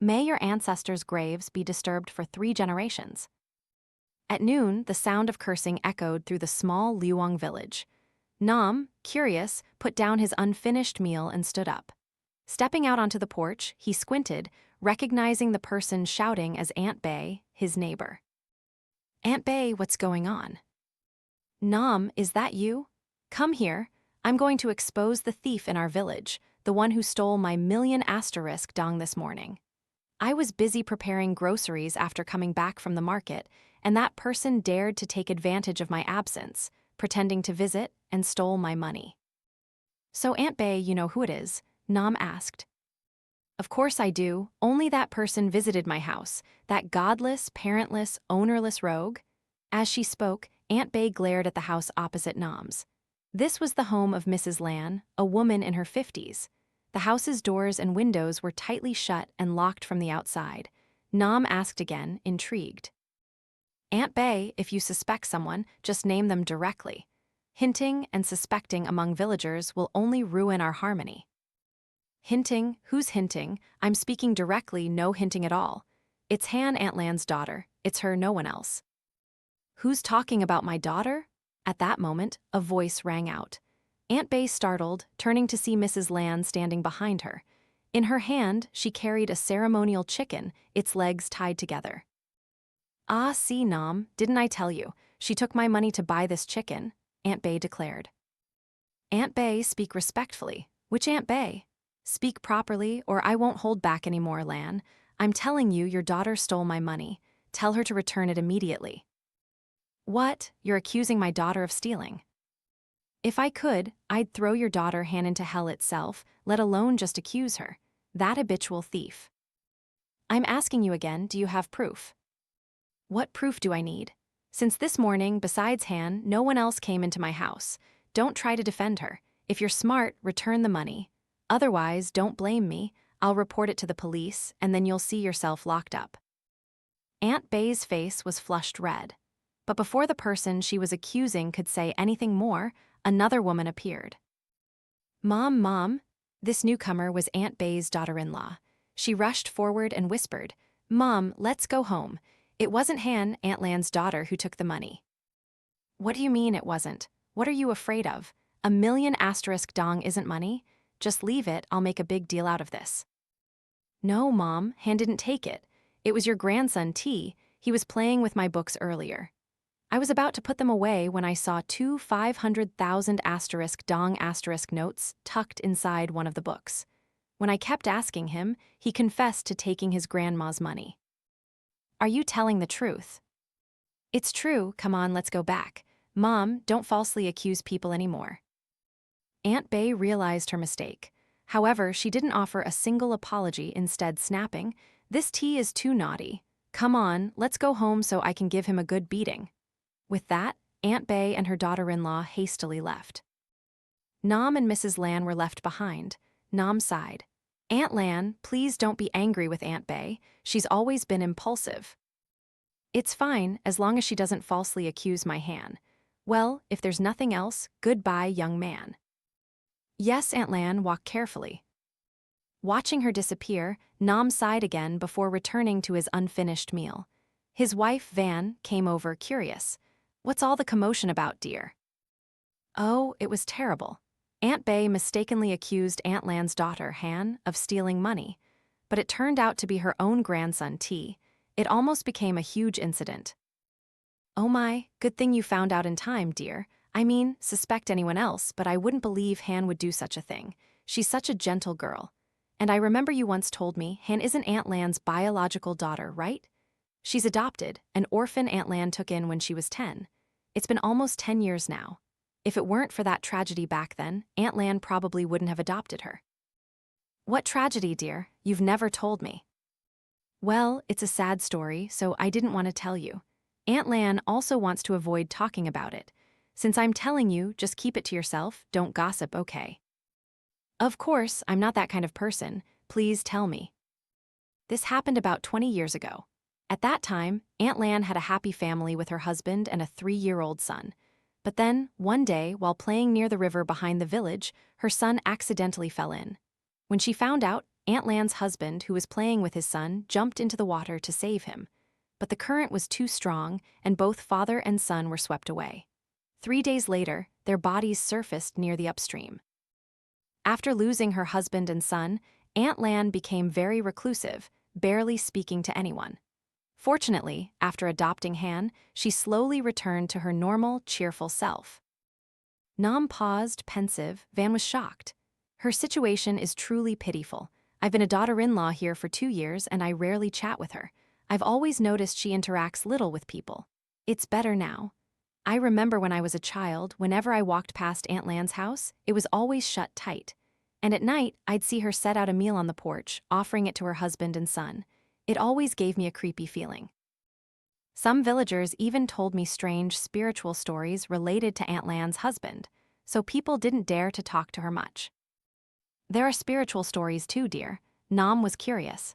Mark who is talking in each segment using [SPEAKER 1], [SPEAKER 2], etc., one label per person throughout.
[SPEAKER 1] May your ancestors' graves be disturbed for 3 generations. At noon, the sound of cursing echoed through the small Luong village. Nam, curious, put down his unfinished meal and stood up. Stepping out onto the porch, he squinted, recognizing the person shouting as Aunt Bay, his neighbor. "Aunt Bay, what's going on?" "Nam, is that you? Come here. I'm going to expose the thief in our village, the one who stole my million-asterisk dong this morning. I was busy preparing groceries after coming back from the market, and that person dared to take advantage of my absence, pretending to visit, and stole my money." "So Aunt Bay, you know who it is?" Nam asked. "Of course I do. Only that person visited my house, that godless, parentless, ownerless rogue." As she spoke, Aunt Bay glared at the house opposite Nam's. This was the home of Mrs. Lanh, a woman in her 50s. The house's doors and windows were tightly shut and locked from the outside. Nam asked again, intrigued. "Aunt Bay, if you suspect someone, just name them directly. Hinting and suspecting among villagers will only ruin our harmony." "Hinting? Who's hinting? I'm speaking directly, no hinting at all. It's Han, Aunt Lan's daughter. It's her, no one else." "Who's talking about my daughter?" At that moment, a voice rang out. Aunt Bay startled, turning to see Mrs. Lanh standing behind her. In her hand, she carried a ceremonial chicken, its legs tied together. "Ah, see, Nam, didn't I tell you? She took my money to buy this chicken," Aunt Bay declared. "Aunt Bay, speak respectfully." "Which Aunt Bay?" "Speak properly, or I won't hold back anymore, Lan. I'm telling you, your daughter stole my money. Tell her to return it immediately." "What? You're accusing my daughter of stealing?" "If I could, I'd throw your daughter Han into hell itself, let alone just accuse her. That habitual thief." "I'm asking you again, do you have proof?" "What proof do I need? Since this morning, besides Han, no one else came into my house. Don't try to defend her. If you're smart, return the money. Otherwise, don't blame me. I'll report it to the police, and then you'll see yourself locked up." Aunt Bay's face was flushed red. But before the person she was accusing could say anything more, another woman appeared. Mom. This newcomer was Aunt Bay's daughter-in-law. She rushed forward and whispered, "Mom, let's go home. It wasn't Han, Aunt Lan's daughter, who took the money." "What do you mean it wasn't? What are you afraid of? A million-asterisk dong isn't money. Just leave it, I'll make a big deal out of this." "No, Mom, Han didn't take it. It was your grandson, T. He was playing with my books earlier. I was about to put them away when I saw 2 500,000 asterisk dong asterisk notes tucked inside one of the books. When I kept asking him, he confessed to taking his grandma's money." "Are you telling the truth?" "It's true, come on, let's go back. Mom, don't falsely accuse people anymore." Aunt Bay realized her mistake. However, she didn't offer a single apology, instead snapping, "This T is too naughty. Come on, let's go home so I can give him a good beating." With that, Aunt Bay and her daughter-in-law hastily left. Nam and Mrs. Lanh were left behind. Nam sighed. "Aunt Lanh, please don't be angry with Aunt Bay. She's always been impulsive." "It's fine, as long as she doesn't falsely accuse my Han. Well, if there's nothing else, goodbye, young man." "Yes, Aunt Lanh, walk carefully." Watching her disappear, Nam sighed again before returning to his unfinished meal. His wife, Van, came over, curious. "What's all the commotion about, dear?" "Oh, it was terrible. Aunt Bay mistakenly accused Aunt Lan's daughter, Han, of stealing money, but it turned out to be her own grandson, T. It almost became a huge incident." "Oh my, good thing you found out in time, dear. I mean, suspect anyone else, but I wouldn't believe Han would do such a thing. She's such a gentle girl. And I remember you once told me Han isn't Aunt Lan's biological daughter, right? She's adopted, an orphan Aunt Lan took in when she was 10. It's been almost 10 years now. If it weren't for that tragedy back then, Aunt Lan probably wouldn't have adopted her." "What tragedy, dear? You've never told me." "Well, it's a sad story, so I didn't want to tell you. Aunt Lan also wants to avoid talking about it. Since I'm telling you, just keep it to yourself, don't gossip, okay?" "Of course, I'm not that kind of person. Please tell me." "This happened about 20 years ago. At that time, Aunt Lan had a happy family with her husband and a 3-year-old son. But then, one day, while playing near the river behind the village, her son accidentally fell in. When she found out, Aunt Lan's husband, who was playing with his son, jumped into the water to save him. But the current was too strong, and both father and son were swept away. 3 days later, their bodies surfaced near the upstream. After losing her husband and son, Aunt Lan became very reclusive, barely speaking to anyone. Fortunately, after adopting Han, she slowly returned to her normal, cheerful self. Nam paused, pensive. Van was shocked. Her situation is truly pitiful. I've been a daughter-in-law here for 2 years and I rarely chat with her. I've always noticed she interacts little with people. It's better now. I remember when I was a child, whenever I walked past Aunt Lan's house, it was always shut tight. And at night, I'd see her set out a meal on the porch, offering it to her husband and son. It always gave me a creepy feeling. Some villagers even told me strange spiritual stories related to Aunt Lan's husband, so people didn't dare to talk to her much. There are spiritual stories too, dear. Nam was curious.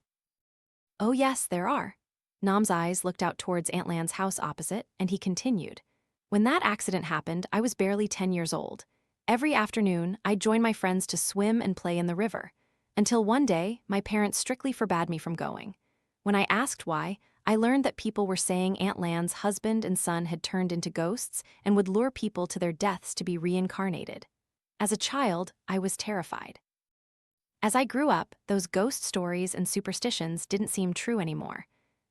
[SPEAKER 1] Oh yes, there are. Nam's eyes looked out towards Aunt Lan's house opposite, and he continued. When that accident happened, I was barely 10 years old. Every afternoon, I'd join my friends to swim and play in the river. Until one day, my parents strictly forbade me from going. When I asked why, I learned that people were saying Aunt Lan's husband and son had turned into ghosts and would lure people to their deaths to be reincarnated. As a child, I was terrified. As I grew up, those ghost stories and superstitions didn't seem true anymore.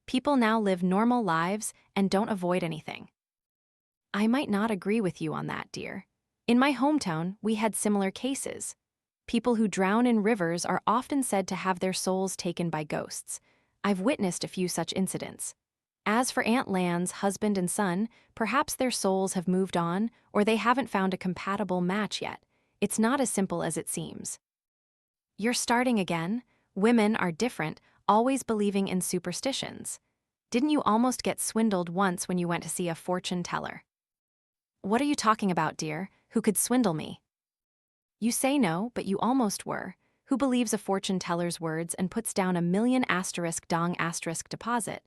[SPEAKER 1] People now live normal lives and don't avoid anything. I might not agree with you on that, dear. In my hometown, we had similar cases. People who drown in rivers are often said to have their souls taken by ghosts. I've witnessed a few such incidents. As for Aunt Lan's husband and son, perhaps their souls have moved on or they haven't found a compatible match yet. It's not as simple as it seems. You're starting again. Women are different, always believing in superstitions. Didn't you almost get swindled once when you went to see a fortune teller? What are you talking about, dear? Who could swindle me? You say no, but you almost were. Who believes a fortune teller's words and puts down $1,000,000 deposit?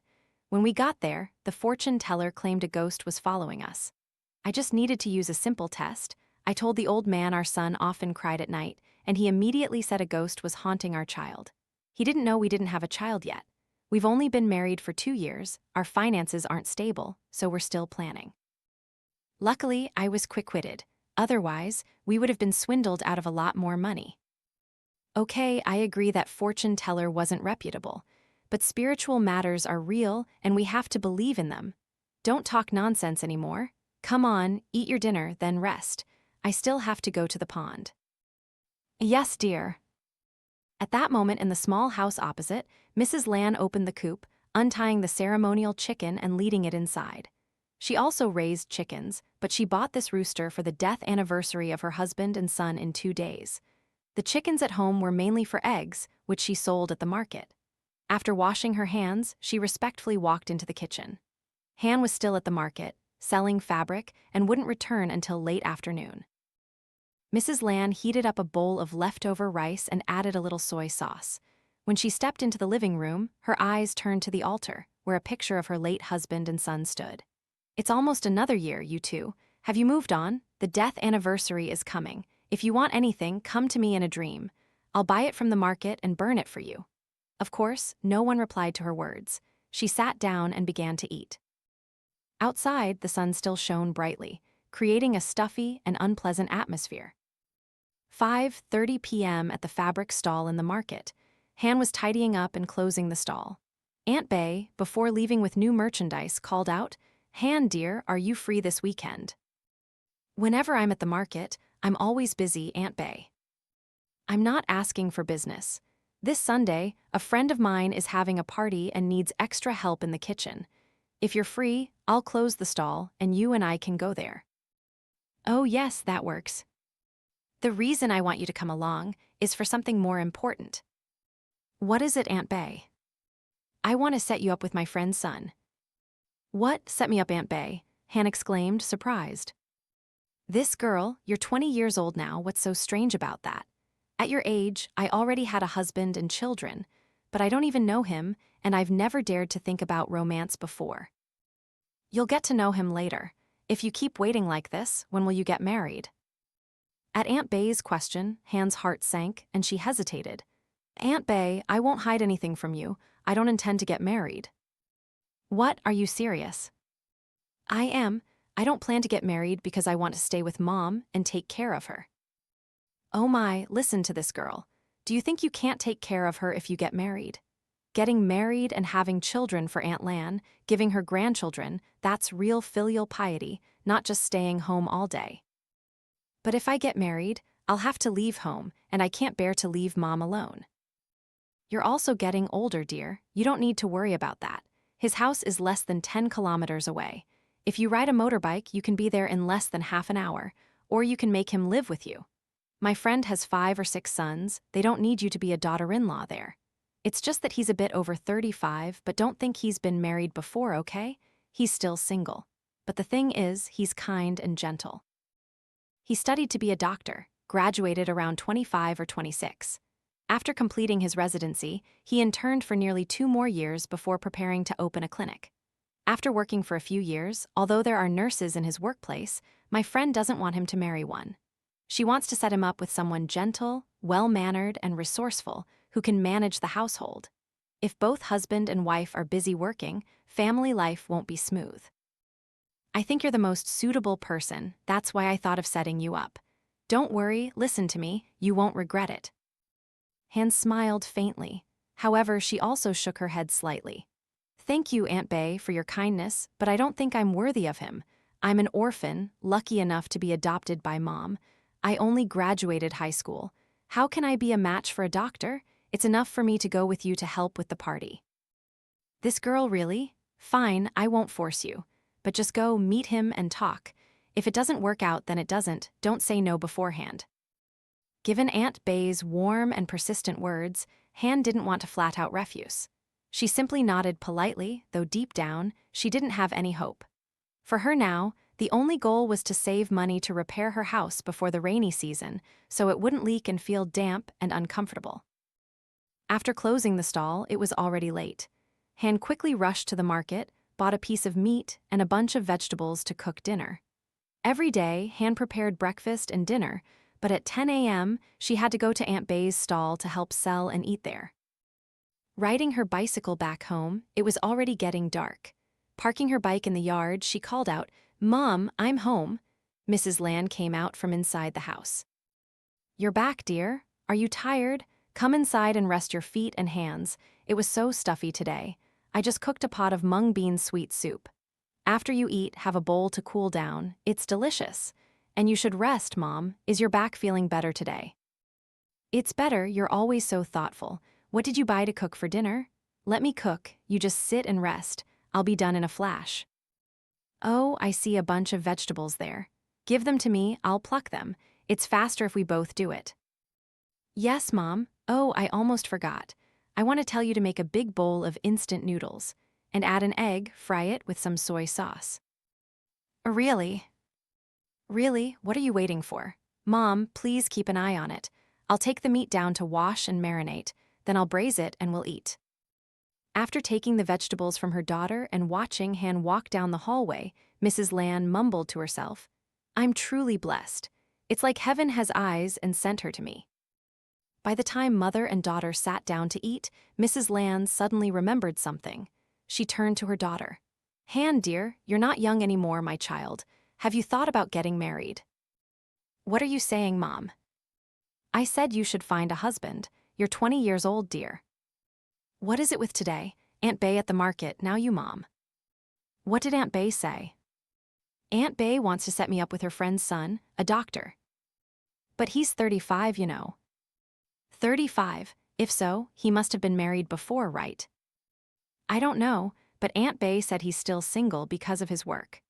[SPEAKER 1] When we got there, the fortune teller claimed a ghost was following us. I just needed to use a simple test. I told the old man our son often cried at night, and he immediately said a ghost was haunting our child. He didn't know we didn't have a child yet. We've only been married for 2 years, our finances aren't stable, so we're still planning. Luckily, I was quick-witted. Otherwise, we would have been swindled out of a lot more money. Okay, I agree that fortune teller wasn't reputable, but spiritual matters are real and we have to believe in them. Don't talk nonsense anymore. Come on, eat your dinner, then rest. I still have to go to the pond. Yes, dear. At that moment in the small house opposite, Mrs. Lan opened the coop, untying the ceremonial chicken and leading it inside. She also raised chickens, but she bought this rooster for the death anniversary of her husband and son in 2 days. The chickens at home were mainly for eggs, which she sold at the market. After washing her hands, she respectfully walked into the kitchen. Han was still at the market, selling fabric, and wouldn't return until late afternoon. Mrs. Lan heated up a bowl of leftover rice and added a little soy sauce. When she stepped into the living room, her eyes turned to the altar, where a picture of her late husband and son stood. It's almost another year, you two. Have you moved on? The death anniversary is coming. If you want anything, come to me in a dream. I'll buy it from the market and burn it for you. Of course, no one replied to her words. She sat down and began to eat. Outside, the sun still shone brightly, creating a stuffy and unpleasant atmosphere. 5:30 p.m. at the fabric stall in the market. Han was tidying up and closing the stall. Aunt Bay, before leaving with new merchandise, called out, "Han, dear, are you free this weekend?" Whenever I'm at the market, I'm always busy, Aunt Bay. I'm not asking for business. This Sunday, a friend of mine is having a party and needs extra help in the kitchen. If you're free, I'll close the stall and you and I can go there. Oh yes, that works. The reason I want you to come along is for something more important. What is it, Aunt Bay? I want to set you up with my friend's son. What? Set me up, Aunt Bay? Han exclaimed, surprised. This girl, you're 20 years old now, what's so strange about that? At your age, I already had a husband and children, but I don't even know him, and I've never dared to think about romance before. You'll get to know him later. If you keep waiting like this, when will you get married? At Aunt Bay's question, Han's heart sank, and she hesitated. Aunt Bay, I won't hide anything from you. I don't intend to get married. What, are you serious? I am. I don't plan to get married because I want to stay with Mom and take care of her. Oh my, listen to this girl. Do you think you can't take care of her if you get married? Getting married and having children for Aunt Lan, giving her grandchildren, that's real filial piety, not just staying home all day. But if I get married, I'll have to leave home, and I can't bear to leave Mom alone. You're also getting older, dear. You don't need to worry about that. His house is less than 10 kilometers away. If you ride a motorbike, you can be there in less than half an hour, or you can make him live with you. My friend has 5 or 6 sons. They don't need you to be a daughter-in-law there. It's just that he's a bit over 35, but don't think he's been married before, okay? He's still single. But the thing is, he's kind and gentle. He studied to be a doctor, graduated around 25 or 26. After completing his residency, he interned for nearly 2 more years before preparing to open a clinic. After working for a few years, although there are nurses in his workplace, my friend doesn't want him to marry one. She wants to set him up with someone gentle, well-mannered, and resourceful who can manage the household. If both husband and wife are busy working, family life won't be smooth. I think you're the most suitable person. That's why I thought of setting you up. Don't worry, listen to me, you won't regret it. Han smiled faintly. However, she also shook her head slightly. Thank you, Aunt Bay, for your kindness, but I don't think I'm worthy of him. I'm an orphan, lucky enough to be adopted by Mom. I only graduated high school. How can I be a match for a doctor? It's enough for me to go with you to help with the party. This girl, really? Fine, I won't force you. But just go meet him and talk. If it doesn't work out, then it doesn't. Don't say no beforehand. Given Aunt Bay's warm and persistent words, Han didn't want to flat out refuse. She simply nodded politely, though deep down, she didn't have any hope. For her now, the only goal was to save money to repair her house before the rainy season, so it wouldn't leak and feel damp and uncomfortable. After closing the stall, it was already late. Han quickly rushed to the market, bought a piece of meat and a bunch of vegetables to cook dinner. Every day, Han prepared breakfast and dinner, but at 10 a.m., she had to go to Aunt Bay's stall to help sell and eat there. Riding her bicycle back home, it was already getting dark. Parking her bike in the yard, she called out, "Mom, I'm home." Mrs. Lanh came out from inside the house. "You're back, dear. Are you tired? Come inside and rest your feet and hands. It was so stuffy today. I just cooked a pot of mung bean sweet soup. After you eat, have a bowl to cool down. It's delicious. And you should rest, Mom. Is your back feeling better today?" "It's better, you're always so thoughtful. What did you buy to cook for dinner?" "Let me cook, you just sit and rest. I'll be done in a flash." "Oh, I see a bunch of vegetables there. Give them to me, I'll pluck them. It's faster if we both do it." "Yes, Mom. Oh, I almost forgot. I want to tell you to make a big bowl of instant noodles. And add an egg, fry it with some soy sauce." "Really? Really? What are you waiting for? Mom, please keep an eye on it. I'll take the meat down to wash and marinate, then I'll braise it and we'll eat." After taking the vegetables from her daughter and watching Han walk down the hallway, Mrs. Lanh mumbled to herself, "I'm truly blessed. It's like heaven has eyes and sent her to me." By the time mother and daughter sat down to eat, Mrs. Lanh suddenly remembered something. She turned to her daughter. "Han, dear, you're not young anymore, my child. Have you thought about getting married?" "What are you saying, Mom?" "I said you should find a husband. You're 20 years old, dear." "What is it with today? Aunt Bay at the market, now you, Mom." "What did Aunt Bay say?" "Aunt Bay wants to set me up with her friend's son, a doctor." "But he's 35, you know." 35? If so, he must have been married before, right?" "I don't know, but Aunt Bay said he's still single because of his work."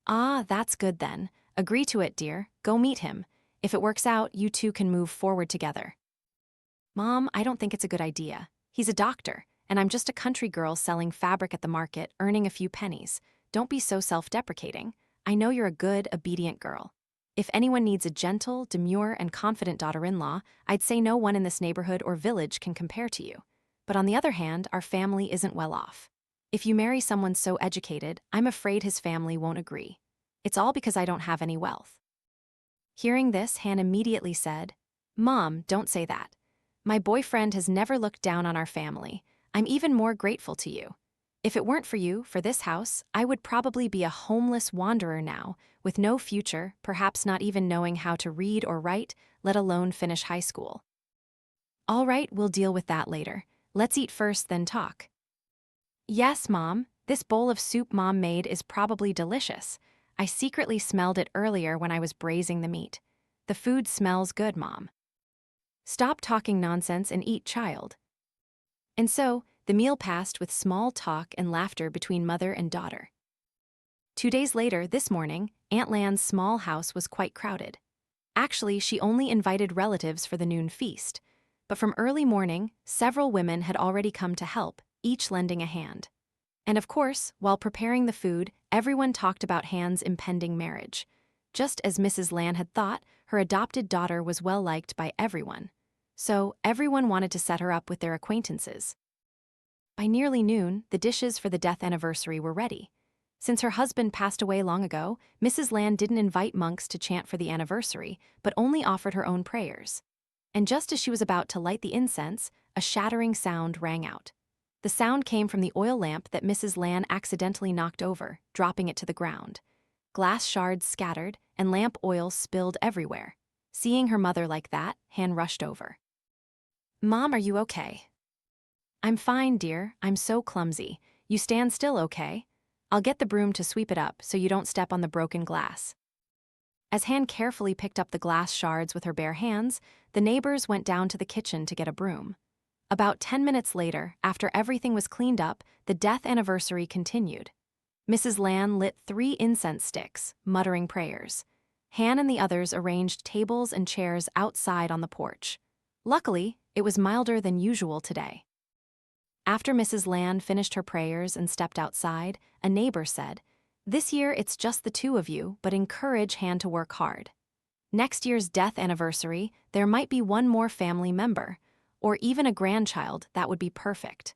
[SPEAKER 1] "Ah, that's good then. Agree to it, dear. Go meet him. If it works out, you two can move forward together." "Mom, I don't think it's a good idea. He's a doctor, and I'm just a country girl selling fabric at the market, earning a few pennies. Don't be so self-deprecating. I know you're a good, obedient girl. If anyone needs a gentle, demure, and confident daughter-in-law, I'd say no one in this neighborhood or village can compare to you. But on the other hand, our family isn't well off. If you marry someone so educated, I'm afraid his family won't agree. It's all because I don't have any wealth." Hearing this, Han immediately said, "Mom, don't say that. My boyfriend has never looked down on our family. I'm even more grateful to you. If it weren't for you, for this house, I would probably be a homeless wanderer now, with no future, perhaps not even knowing how to read or write, let alone finish high school. All right, we'll deal with that later. Let's eat first, then talk. Yes, Mom. This bowl of soup Mom made is probably delicious. I secretly smelled it earlier when I was braising the meat. The food smells good, Mom. Stop talking nonsense and eat, child. And so, the meal passed with small talk and laughter between mother and daughter. 2 days later, this morning, Aunt Lan's small house was quite crowded. Actually, she only invited relatives for the noon feast. But from early morning, several women had already come to help, each lending a hand. And of course, while preparing the food, everyone talked about Han's impending marriage. Just as Mrs. Lan had thought, her adopted daughter was well liked by everyone. So, everyone wanted to set her up with their acquaintances. By nearly noon, the dishes for the death anniversary were ready. Since her husband passed away long ago, Mrs. Lan didn't invite monks to chant for the anniversary, but only offered her own prayers. And just as she was about to light the incense, a shattering sound rang out. The sound came from the oil lamp that Mrs. Lan accidentally knocked over, dropping it to the ground. Glass shards scattered, and lamp oil spilled everywhere. Seeing her mother like that, Han rushed over. Mom, are you okay? I'm fine, dear. I'm so clumsy. You stand still, okay? I'll get the broom to sweep it up so you don't step on the broken glass. As Han carefully picked up the glass shards with her bare hands, the neighbors went down to the kitchen to get a broom. About 10 minutes later, after everything was cleaned up, the death anniversary continued. Mrs. Lan lit 3 incense sticks, muttering prayers. Han and the others arranged tables and chairs outside on the porch. Luckily, it was milder than usual today. After Mrs. Lan finished her prayers and stepped outside, a neighbor said, "This year it's just the 2 of you, but encourage Han to work hard. Next year's death anniversary, there might be one more family member, or even a grandchild. That would be perfect."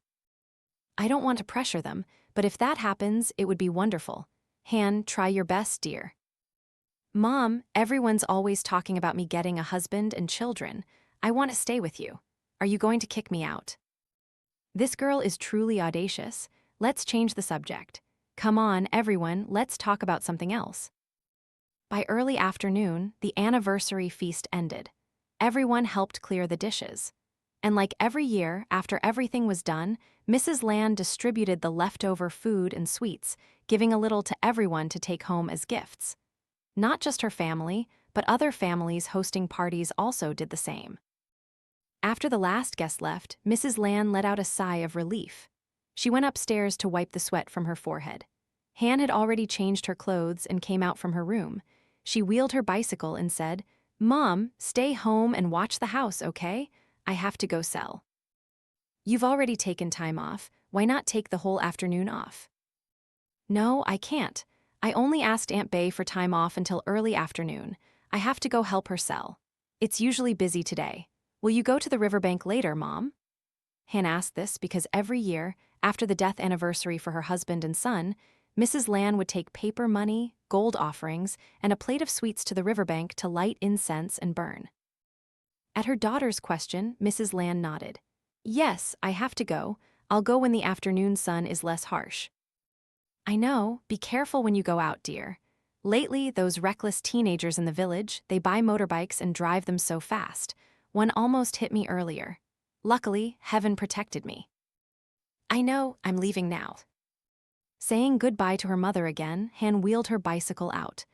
[SPEAKER 1] I don't want to pressure them, but if that happens, it would be wonderful. Han, try your best, dear. Mom, everyone's always talking about me getting a husband and children. I want to stay with you. Are you going to kick me out? This girl is truly audacious. Let's change the subject. Come on, everyone, let's talk about something else. By early afternoon, the anniversary feast ended. Everyone helped clear the dishes. And like every year, after everything was done, Mrs. Lan distributed the leftover food and sweets, giving a little to everyone to take home as gifts. Not just her family, but other families hosting parties also did the same. After the last guest left, Mrs. Lan let out a sigh of relief. She went upstairs to wipe the sweat from her forehead. Han had already changed her clothes and came out from her room. She wheeled her bicycle and said, "Mom, stay home and watch the house, okay? I have to go sell." "You've already taken time off. Why not take the whole afternoon off?" "No, I can't. I only asked Aunt Bay for time off until early afternoon. I have to go help her sell. It's usually busy today. Will you go to the riverbank later, Mom?" Han asked this because every year, after the death anniversary for her husband and son, Mrs. Lan would take paper money, gold offerings, and a plate of sweets to the riverbank to light incense and burn. At her daughter's question, Mrs. Lan nodded. "Yes, I have to go. I'll go when the afternoon sun is less harsh." "I know. Be careful when you go out, dear. Lately, those reckless teenagers in the village, they buy motorbikes and drive them so fast. One almost hit me earlier. Luckily, heaven protected me." "I know, I'm leaving now." Saying goodbye to her mother again, Han wheeled her bicycle out.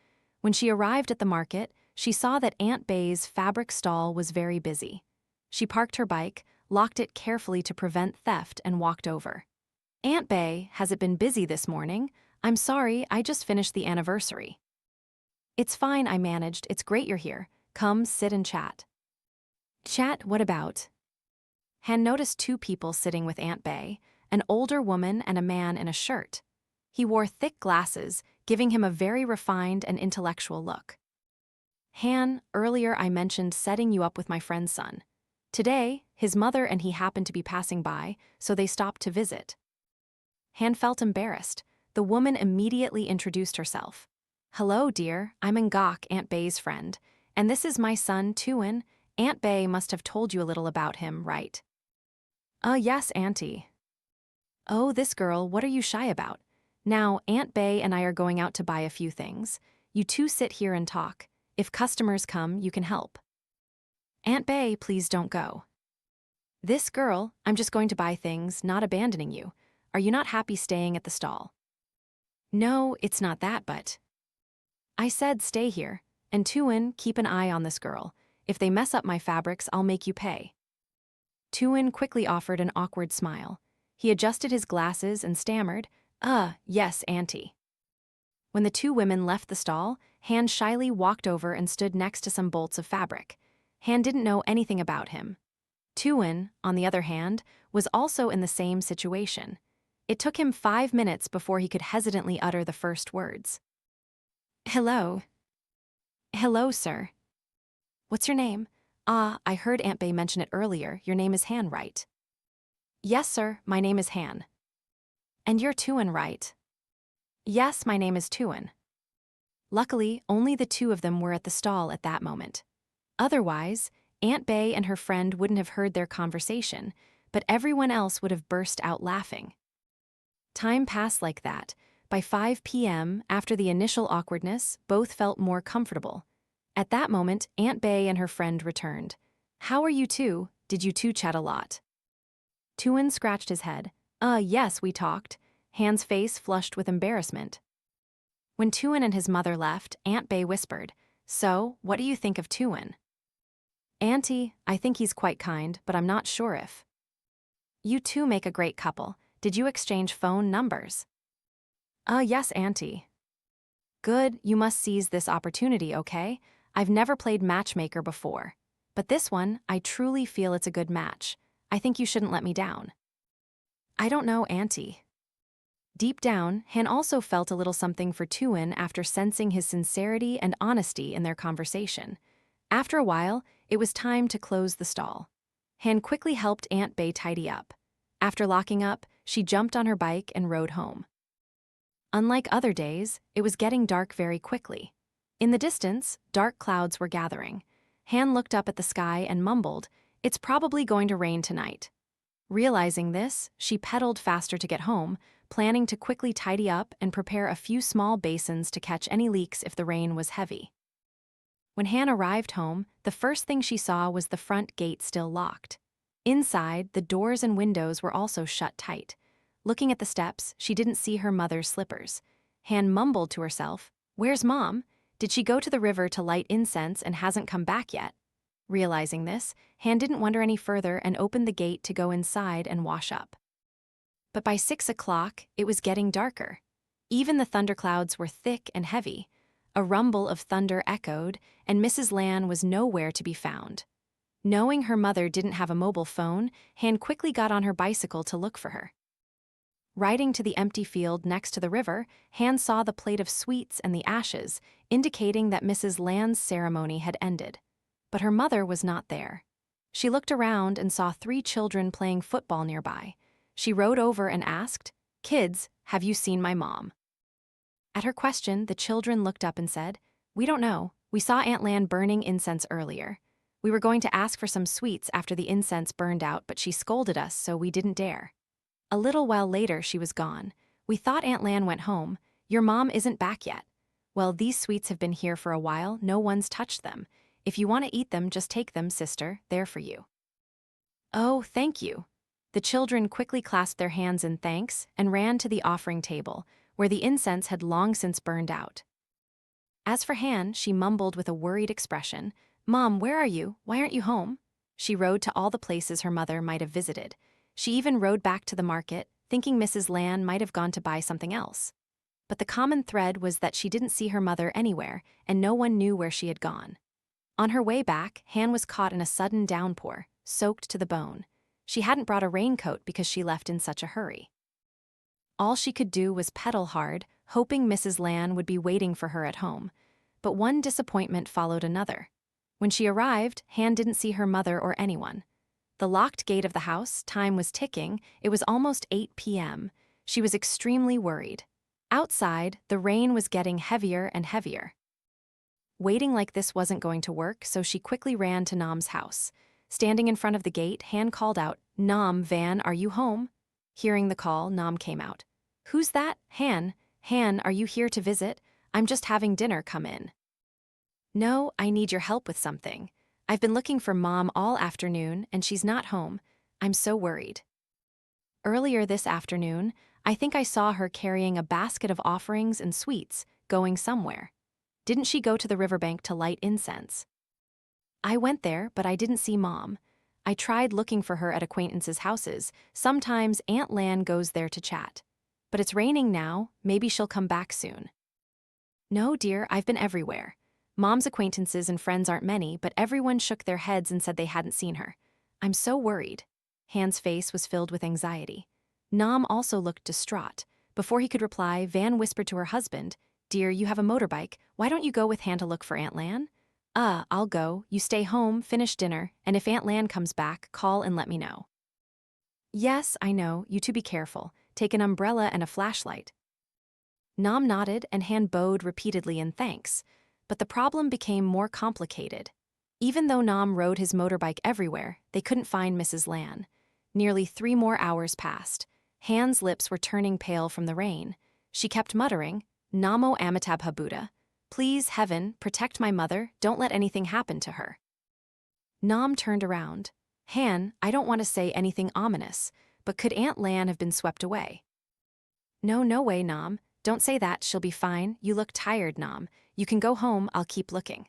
[SPEAKER 1] When she arrived at the market, she saw that Aunt Bay's fabric stall was very busy. She parked her bike, locked it carefully to prevent theft, and walked over. "Aunt Bay, has it been busy this morning? I'm sorry, I just finished the anniversary." "It's fine, I managed. It's great you're here. Come, sit and chat." "Chat, what about?" Han noticed 2 people sitting with Aunt Bay, an older woman and a man in a shirt. He wore thick glasses, giving him a very refined and intellectual look. "Han, earlier I mentioned setting you up with my friend's son. Today, his mother and he happened to be passing by, so they stopped to visit." Han felt embarrassed. The woman immediately introduced herself. "Hello, dear, I'm embark, Aunt Bay's friend, and this is my son, Tuan, Aunt Bay must have told you a little about him, right? Yes, Auntie. Oh, this girl, what are you shy about? Now, Aunt Bay and I are going out to buy a few things. You two sit here and talk. If customers come, you can help. Aunt Bay, please don't go. This girl, I'm just going to buy things, not abandoning you. Are you not happy staying at the stall? No, it's not that, but... I said stay here, and Tuan, keep an eye on this girl. If they mess up my fabrics, I'll make you pay. Tuan quickly offered an awkward smile. He adjusted his glasses and stammered, yes, Auntie. When the two women left the stall, Han shyly walked over and stood next to some bolts of fabric. Han didn't know anything about him. Tuan, on the other hand, was also in the same situation. It took him 5 minutes before he could hesitantly utter the first words. Hello. Hello, sir. What's your name? I heard Aunt Bay mention it earlier. Your name is Han, right? Yes, sir, my name is Han. And you're Tuan, right? Yes, my name is Tuan. Luckily, only the two of them were at the stall at that moment. Otherwise, Aunt Bay and her friend wouldn't have heard their conversation, but everyone else would have burst out laughing. Time passed like that. By 5 p.m., after the initial awkwardness, both felt more comfortable. At that moment, Aunt Bay and her friend returned. How are you two? Did you two chat a lot? Tuan scratched his head. Yes, we talked. Han's face flushed with embarrassment. When Tuan and his mother left, Aunt Bay whispered, So, what do you think of Tuan? Auntie, I think he's quite kind, but I'm not sure if. You two make a great couple. Did you exchange phone numbers? Yes, Auntie. Good, you must seize this opportunity, okay? I've never played matchmaker before. But this one, I truly feel it's a good match. I think you shouldn't let me down. I don't know, Auntie. Deep down, Han also felt a little something for Tuan after sensing his sincerity and honesty in their conversation. After a while, it was time to close the stall. Han quickly helped Aunt Bay tidy up. After locking up, she jumped on her bike and rode home. Unlike other days, it was getting dark very quickly. In the distance, dark clouds were gathering. Han looked up at the sky and mumbled, It's probably going to rain tonight. Realizing this, she pedaled faster to get home, planning to quickly tidy up and prepare a few small basins to catch any leaks if the rain was heavy. When Han arrived home, the first thing she saw was the front gate still locked. Inside, the doors and windows were also shut tight. Looking at the steps, she didn't see her mother's slippers. Han mumbled to herself, Where's Mom? Did she go to the river to light incense and hasn't come back yet? Realizing this, Han didn't wonder any further and opened the gate to go inside and wash up. But by 6 o'clock, it was getting darker. Even the thunderclouds were thick and heavy. A rumble of thunder echoed, and Mrs. Lanh was nowhere to be found. Knowing her mother didn't have a mobile phone, Han quickly got on her bicycle to look for her. Riding to the empty field next to the river, Han saw the plate of sweets and the ashes, indicating that Mrs. Lanh's ceremony had ended. But her mother was not there. She looked around and saw 3 children playing football nearby. She rode over and asked, Kids, have you seen my mom? At her question, the children looked up and said, We don't know. We saw Aunt Lanh burning incense earlier. We were going to ask for some sweets after the incense burned out, but she scolded us, so we didn't dare. A little while later, she was gone. We thought Aunt Lanh went home. Your mom isn't back yet. Well, these sweets have been here for a while. No one's touched them. If you want to eat them, just take them, sister. They're for you. Oh, thank you. The children quickly clasped their hands in thanks and ran to the offering table, where the incense had long since burned out. As for Han, she mumbled with a worried expression, Mom, where are you? Why aren't you home? She rode to all the places her mother might have visited. She even rode back to the market, thinking Mrs. Lanh might have gone to buy something else. But the common thread was that she didn't see her mother anywhere, and no one knew where she had gone. On her way back, Han was caught in a sudden downpour, soaked to the bone. She hadn't brought a raincoat because she left in such a hurry. All she could do was pedal hard, hoping Mrs. Lanh would be waiting for her at home. But one disappointment followed another. When she arrived, Han didn't see her mother or anyone. The locked gate of the house, time was ticking, it was almost 8 p.m. She was extremely worried. Outside, the rain was getting heavier and heavier. Waiting like this wasn't going to work, so she quickly ran to Nam's house. Standing in front of the gate, Han called out, "Nam, Van, are you home?" Hearing the call, Nam came out. "Who's that? Han. Han, are you here to visit? I'm just having dinner, come in." "No, I need your help with something. I've been looking for Mom all afternoon, and she's not home. I'm so worried." Earlier this afternoon, I think I saw her carrying a basket of offerings and sweets, going somewhere. Didn't she go to the riverbank to light incense? I went there, but I didn't see Mom. I tried looking for her at acquaintances' houses. Sometimes Aunt Lan goes there to chat. But it's raining now, maybe she'll come back soon. "No, dear, I've been everywhere. Mom's acquaintances and friends aren't many, but everyone shook their heads and said they hadn't seen her. I'm so worried." Han's face was filled with anxiety. Nam also looked distraught. Before he could reply, Van whispered to her husband, "Dear, you have a motorbike. Why don't you go with Han to look for Aunt Lan?" I'll go. You stay home, finish dinner, and if Aunt Lan comes back, call and let me know." "Yes, I know. You two be careful. Take an umbrella and a flashlight." Nam nodded and Han bowed repeatedly in thanks. But the problem became more complicated. Even though Nam rode his motorbike everywhere, they couldn't find Mrs. Lan. Nearly 3 more hours passed. Han's lips were turning pale from the rain. She kept muttering, "Namo Amitabha Buddha. Please, heaven, protect my mother, don't let anything happen to her." Nam turned around. "Han, I don't want to say anything ominous, but could Aunt Lan have been swept away?" "No, no way, Nam. Don't say that, she'll be fine. You look tired, Nam. You can go home, I'll keep looking."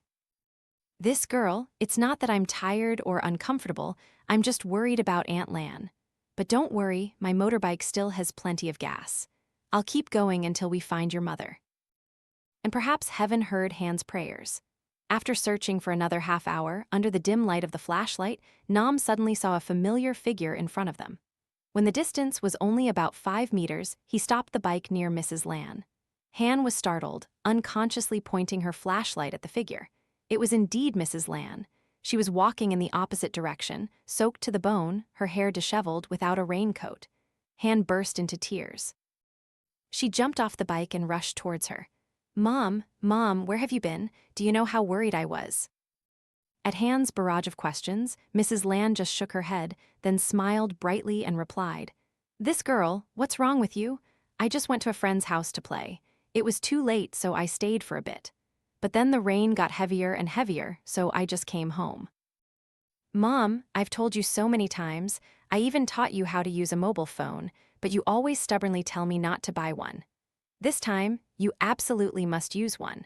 [SPEAKER 1] "This girl, it's not that I'm tired or uncomfortable, I'm just worried about Aunt Lan. But don't worry, my motorbike still has plenty of gas. I'll keep going until we find your mother." And perhaps heaven heard Han's prayers. After searching for another half hour, under the dim light of the flashlight, Nam suddenly saw a familiar figure in front of them. When the distance was only about 5 meters, he stopped the bike near Mrs. Lan. Han was startled, unconsciously pointing her flashlight at the figure. It was indeed Mrs. Lan. She was walking in the opposite direction, soaked to the bone, her hair disheveled, without a raincoat. Han burst into tears. She jumped off the bike and rushed towards her. Mom, where have you been? Do you know how worried I was?" At Han's barrage of questions, Mrs. Lan just shook her head, then smiled brightly and replied, "This girl, what's wrong with you? I just went to a friend's house to play. It was too late, so I stayed for a bit. But then the rain got heavier and heavier, so I just came home." "Mom, I've told you so many times, I even taught you how to use a mobile phone, but you always stubbornly tell me not to buy one. This time, you absolutely must use one."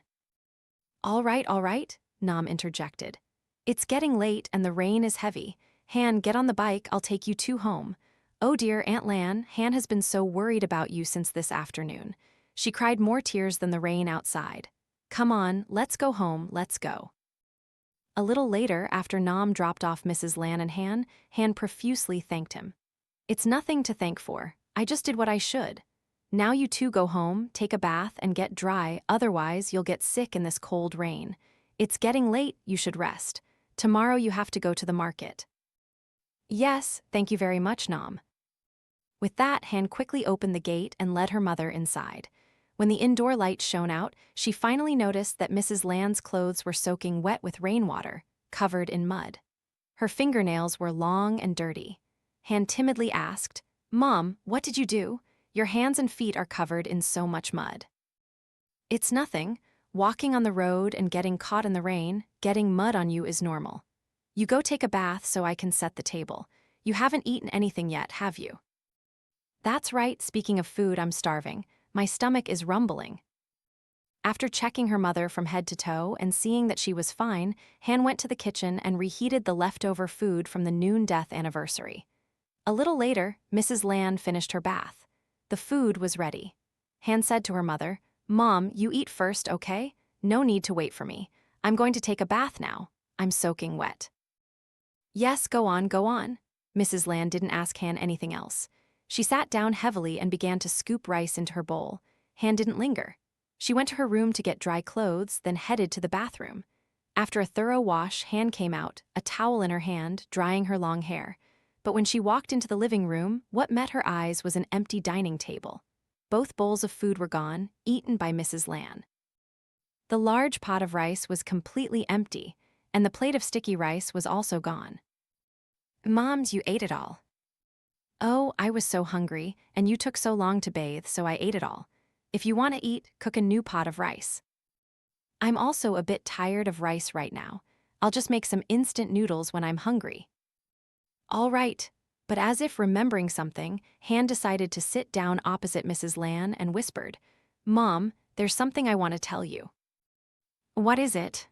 [SPEAKER 1] All right, Nam interjected. "It's getting late and the rain is heavy. Han, get on the bike, I'll take you two home. Oh dear, Aunt Lan, Han has been so worried about you since this afternoon. She cried more tears than the rain outside. Come on, let's go home, let's go." A little later, after Nam dropped off Mrs. Lan and Han profusely thanked him. "It's nothing to thank for. I just did what I should. Now you two go home, take a bath, and get dry, otherwise you'll get sick in this cold rain. It's getting late, you should rest. Tomorrow you have to go to the market." "Yes, thank you very much, Nam." With that, Han quickly opened the gate and led her mother inside. When the indoor light shone out, she finally noticed that Mrs. Lan's clothes were soaking wet with rainwater, covered in mud. Her fingernails were long and dirty. Han timidly asked, "Mom, what did you do? Your hands and feet are covered in so much mud." "It's nothing. Walking on the road and getting caught in the rain, getting mud on you is normal. You go take a bath so I can set the table. You haven't eaten anything yet, have you?" "That's right, speaking of food, I'm starving. My stomach is rumbling." After checking her mother from head to toe and seeing that she was fine, Han went to the kitchen and reheated the leftover food from the noon death anniversary. A little later, Mrs. Lan finished her bath. The food was ready. Han said to her mother, "Mom, you eat first, okay? No need to wait for me. I'm going to take a bath now. I'm soaking wet." "Yes, go on. Mrs. Lan didn't ask Han anything else. She sat down heavily and began to scoop rice into her bowl. Han didn't linger. She went to her room to get dry clothes, then headed to the bathroom. After a thorough wash, Han came out, a towel in her hand, drying her long hair. But when she walked into the living room, what met her eyes was an empty dining table. Both bowls of food were gone, eaten by Mrs. Lan. The large pot of rice was completely empty, and the plate of sticky rice was also gone. Moms, you ate it all. Oh, I was so hungry, and you took so long to bathe, so I ate it all. If you want to eat, cook a new pot of rice. I'm also a bit tired of rice right now. I'll just make some instant noodles when I'm hungry. All right, but as if remembering something, Han decided to sit down opposite Mrs. Lan and whispered, Mom, there's something I want to tell you. What is it?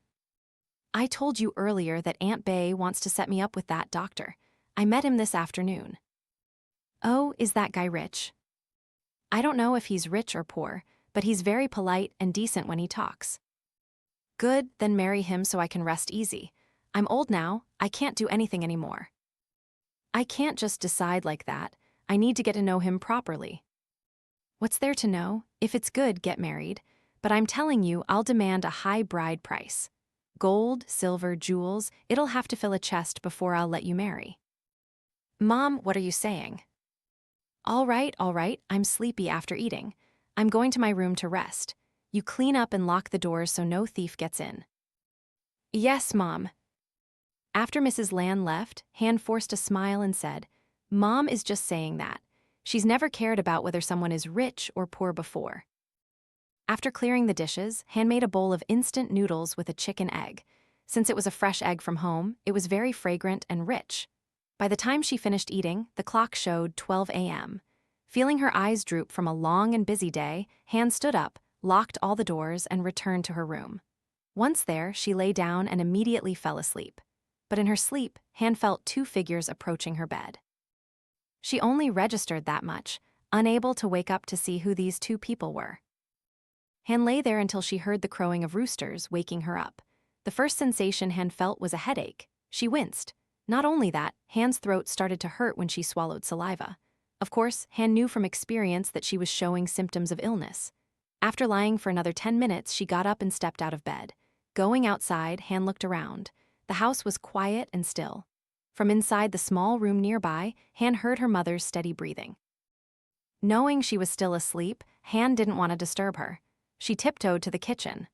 [SPEAKER 1] I told you earlier that Aunt Bay wants to set me up with that doctor. I met him this afternoon. Oh, is that guy rich? I don't know if he's rich or poor, but he's very polite and decent when he talks. Good, then marry him so I can rest easy. I'm old now, I can't do anything anymore. I can't just decide like that. I need to get to know him properly. What's there to know? If it's good, get married. But I'm telling you, I'll demand a high bride price. Gold, silver, jewels, it'll have to fill a chest before I'll let you marry. Mom, what are you saying? All right, I'm sleepy after eating. I'm going to my room to rest. You clean up and lock the doors so no thief gets in. Yes, Mom. After Mrs. Lan left, Han forced a smile and said, Mom is just saying that. She's never cared about whether someone is rich or poor before. After clearing the dishes, Han made a bowl of instant noodles with a chicken egg. Since it was a fresh egg from home, it was very fragrant and rich. By the time she finished eating, the clock showed 12 a.m. Feeling her eyes droop from a long and busy day, Han stood up, locked all the doors, and returned to her room. Once there, she lay down and immediately fell asleep. But in her sleep, Han felt two figures approaching her bed. She only registered that much, unable to wake up to see who these two people were. Han lay there until she heard the crowing of roosters, waking her up. The first sensation Han felt was a headache. She winced. Not only that, Han's throat started to hurt when she swallowed saliva. Of course, Han knew from experience that she was showing symptoms of illness. After lying for another 10 minutes, she got up and stepped out of bed. Going outside, Han looked around. The house was quiet and still. From inside the small room nearby, Han heard her mother's steady breathing. Knowing she was still asleep, Han didn't want to disturb her. She tiptoed to the kitchen.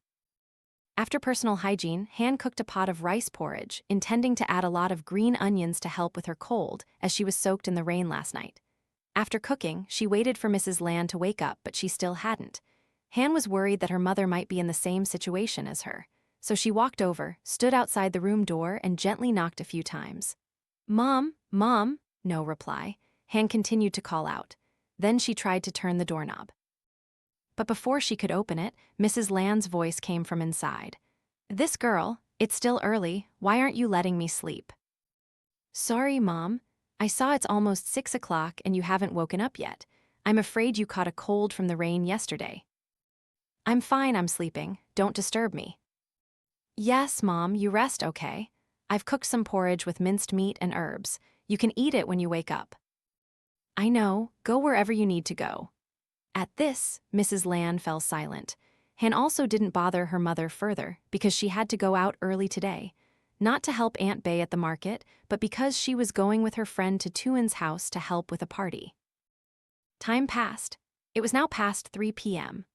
[SPEAKER 1] After personal hygiene, Han cooked a pot of rice porridge, intending to add a lot of green onions to help with her cold, as she was soaked in the rain last night. After cooking, she waited for Mrs. Lan to wake up, but she still hadn't. Han was worried that her mother might be in the same situation as her. So she walked over, stood outside the room door, and gently knocked a few times. Mom, Mom, no reply. Han continued to call out. Then she tried to turn the doorknob. But before she could open it, Mrs. Lan's voice came from inside. This girl, it's still early, why aren't you letting me sleep? Sorry, Mom. I saw it's almost 6 o'clock and you haven't woken up yet. I'm afraid you caught a cold from the rain yesterday. I'm fine, I'm sleeping. Don't disturb me. Yes, Mom, you rest, okay? I've cooked some porridge with minced meat and herbs. You can eat it when you wake up. I know, go wherever you need to go. At this, Mrs. Lan fell silent. Han also didn't bother her mother further because she had to go out early today. Not to help Aunt Bay at the market, but because she was going with her friend to Tuan's house to help with a party. Time passed. It was now past 3 p.m.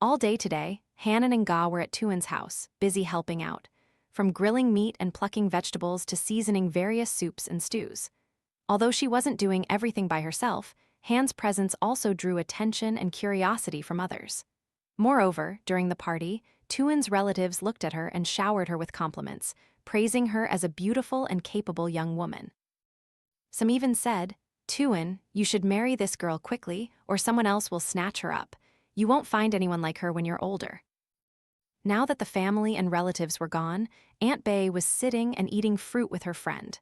[SPEAKER 1] All day today, Han and Nga were at Tuan's house, busy helping out. From grilling meat and plucking vegetables to seasoning various soups and stews. Although she wasn't doing everything by herself, Han's presence also drew attention and curiosity from others. Moreover, during the party, Tuan's relatives looked at her and showered her with compliments, praising her as a beautiful and capable young woman. Some even said, Tuan, you should marry this girl quickly, or someone else will snatch her up. You won't find anyone like her when you're older. Now that the family and relatives were gone, Aunt Bay was sitting and eating fruit with her friend.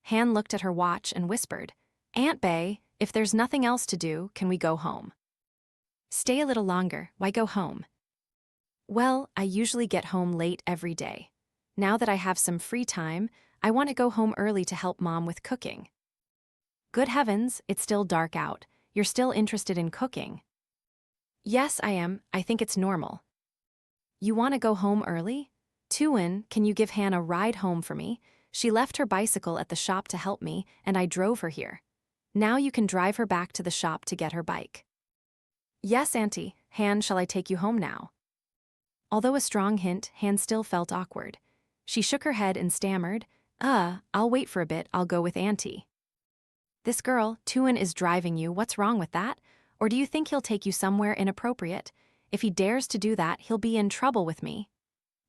[SPEAKER 1] Han looked at her watch and whispered, Aunt Bay, if there's nothing else to do, can we go home? Stay a little longer, why go home? Well, I usually get home late every day. Now that I have some free time, I want to go home early to help Mom with cooking. Good heavens, it's still dark out. You're still interested in cooking? Yes, I am. I think it's normal. You want to go home early? Tuan, can you give Han a ride home for me? She left her bicycle at the shop to help me, and I drove her here. Now you can drive her back to the shop to get her bike. Yes, Auntie. Han, shall I take you home now? Although a strong hint, Han still felt awkward. She shook her head and stammered, I'll wait for a bit, I'll go with Auntie. This girl, Tuan, is driving you, what's wrong with that? Or do you think he'll take you somewhere inappropriate? If he dares to do that, he'll be in trouble with me.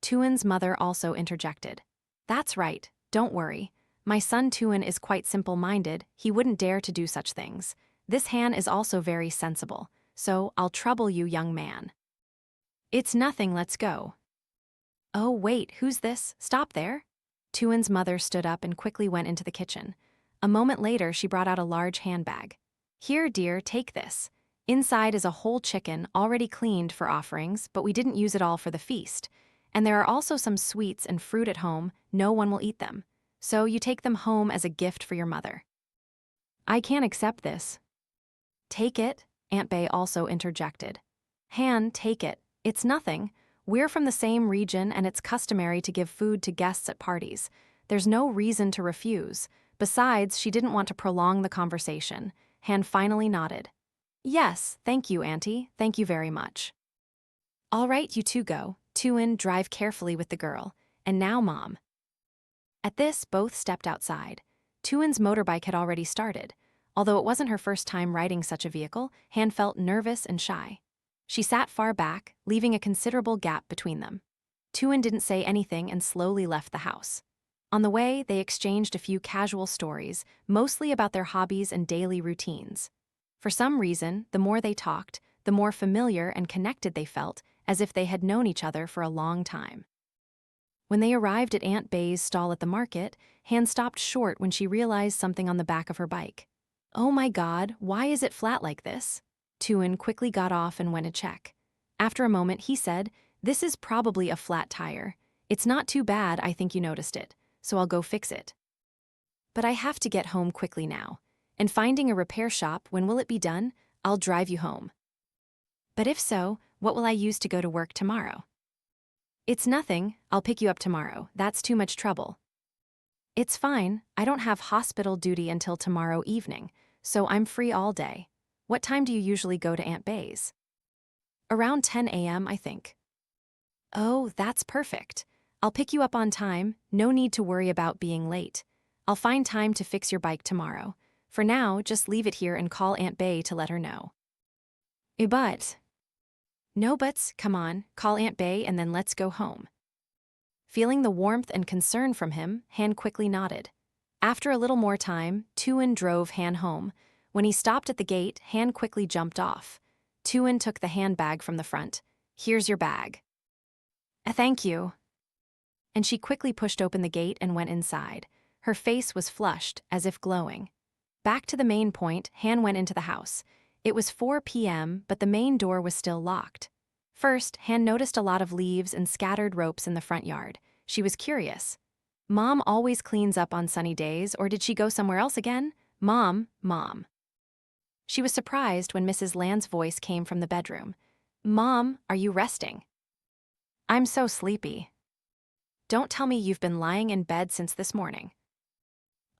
[SPEAKER 1] Tuan's mother also interjected. That's right, don't worry. My son Tuan is quite simple-minded, he wouldn't dare to do such things. This Han is also very sensible, so I'll trouble you, young man. It's nothing, let's go. Oh, wait, who's this? Stop there. Tuan's mother stood up and quickly went into the kitchen. A moment later, she brought out a large handbag. Here, dear, take this. Inside is a whole chicken, already cleaned for offerings, but we didn't use it all for the feast. And there are also some sweets and fruit at home, no one will eat them. So you take them home as a gift for your mother. I can't accept this. Take it, Aunt Bay also interjected. Han, take it. It's nothing. We're from the same region and it's customary to give food to guests at parties. There's no reason to refuse. Besides, she didn't want to prolong the conversation. Han finally nodded. Yes, thank you, Auntie. Thank you very much. All right, you two go. Tuan, drive carefully with the girl. And now, Mom. At this, both stepped outside. Tuan's motorbike had already started. Although it wasn't her first time riding such a vehicle, Han felt nervous and shy. She sat far back, leaving a considerable gap between them. Tuan didn't say anything and slowly left the house. On the way, they exchanged a few casual stories, mostly about their hobbies and daily routines. For some reason, the more they talked, the more familiar and connected they felt, as if they had known each other for a long time. When they arrived at Aunt Bay's stall at the market, Han stopped short when she realized something on the back of her bike. Oh my God, why is it flat like this? Tuan quickly got off and went to check. After a moment, he said, This is probably a flat tire. It's not too bad, I think you noticed it, so I'll go fix it. But I have to get home quickly now. And finding a repair shop, when will it be done? I'll drive you home. But if so, what will I use to go to work tomorrow? It's nothing, I'll pick you up tomorrow. That's too much trouble. It's fine, I don't have hospital duty until tomorrow evening, so I'm free all day. What time do you usually go to Aunt Bay's? Around 10 a.m., I think. Oh, that's perfect. I'll pick you up on time, no need to worry about being late. I'll find time to fix your bike tomorrow. For now, just leave it here and call Aunt Bay to let her know. But... No buts, come on, call Aunt Bay and then let's go home. Feeling the warmth and concern from him, Han quickly nodded. After a little more time, Tuan drove Han home. When he stopped at the gate, Han quickly jumped off. Tuan took the handbag from the front. Here's your bag. Thank you. And she quickly pushed open the gate and went inside. Her face was flushed, as if glowing. Back to the main point, Han went into the house. It was 4 p.m., but the main door was still locked. First, Han noticed a lot of leaves and scattered ropes in the front yard. She was curious. Mom always cleans up on sunny days, or did she go somewhere else again? Mom. She was surprised when Mrs. Land's voice came from the bedroom. Mom, are you resting? I'm so sleepy. Don't tell me you've been lying in bed since this morning.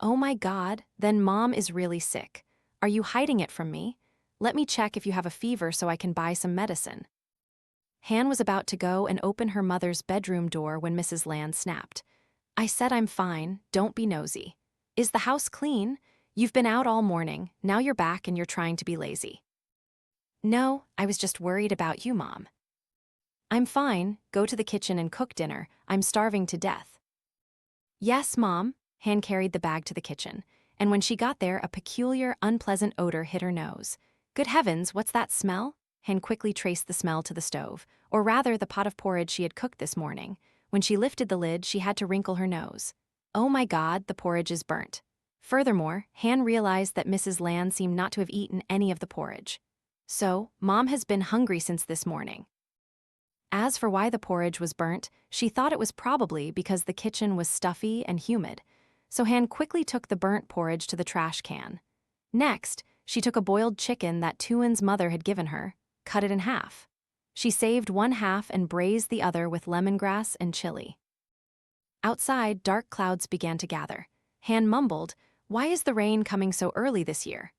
[SPEAKER 1] Oh my God, then Mom is really sick. Are you hiding it from me? Let me check if you have a fever so I can buy some medicine. Han was about to go and open her mother's bedroom door when Mrs. Land snapped. I said I'm fine, don't be nosy. Is the house clean? You've been out all morning, now you're back and you're trying to be lazy. No, I was just worried about you, Mom. I'm fine, go to the kitchen and cook dinner, I'm starving to death. Yes, Mom. Han carried the bag to the kitchen, and when she got there, a peculiar, unpleasant odor hit her nose. Good heavens, what's that smell? Han quickly traced the smell to the stove, or rather the pot of porridge she had cooked this morning. When she lifted the lid, she had to wrinkle her nose. Oh my God, the porridge is burnt. Furthermore, Han realized that Mrs. Land seemed not to have eaten any of the porridge. So, Mom has been hungry since this morning. As for why the porridge was burnt, she thought it was probably because the kitchen was stuffy and humid. So Han quickly took the burnt porridge to the trash can. Next, she took a boiled chicken that Tuan's mother had given her, cut it in half. She saved one half and braised the other with lemongrass and chili. Outside, dark clouds began to gather. Han mumbled, Why is the rain coming so early this year?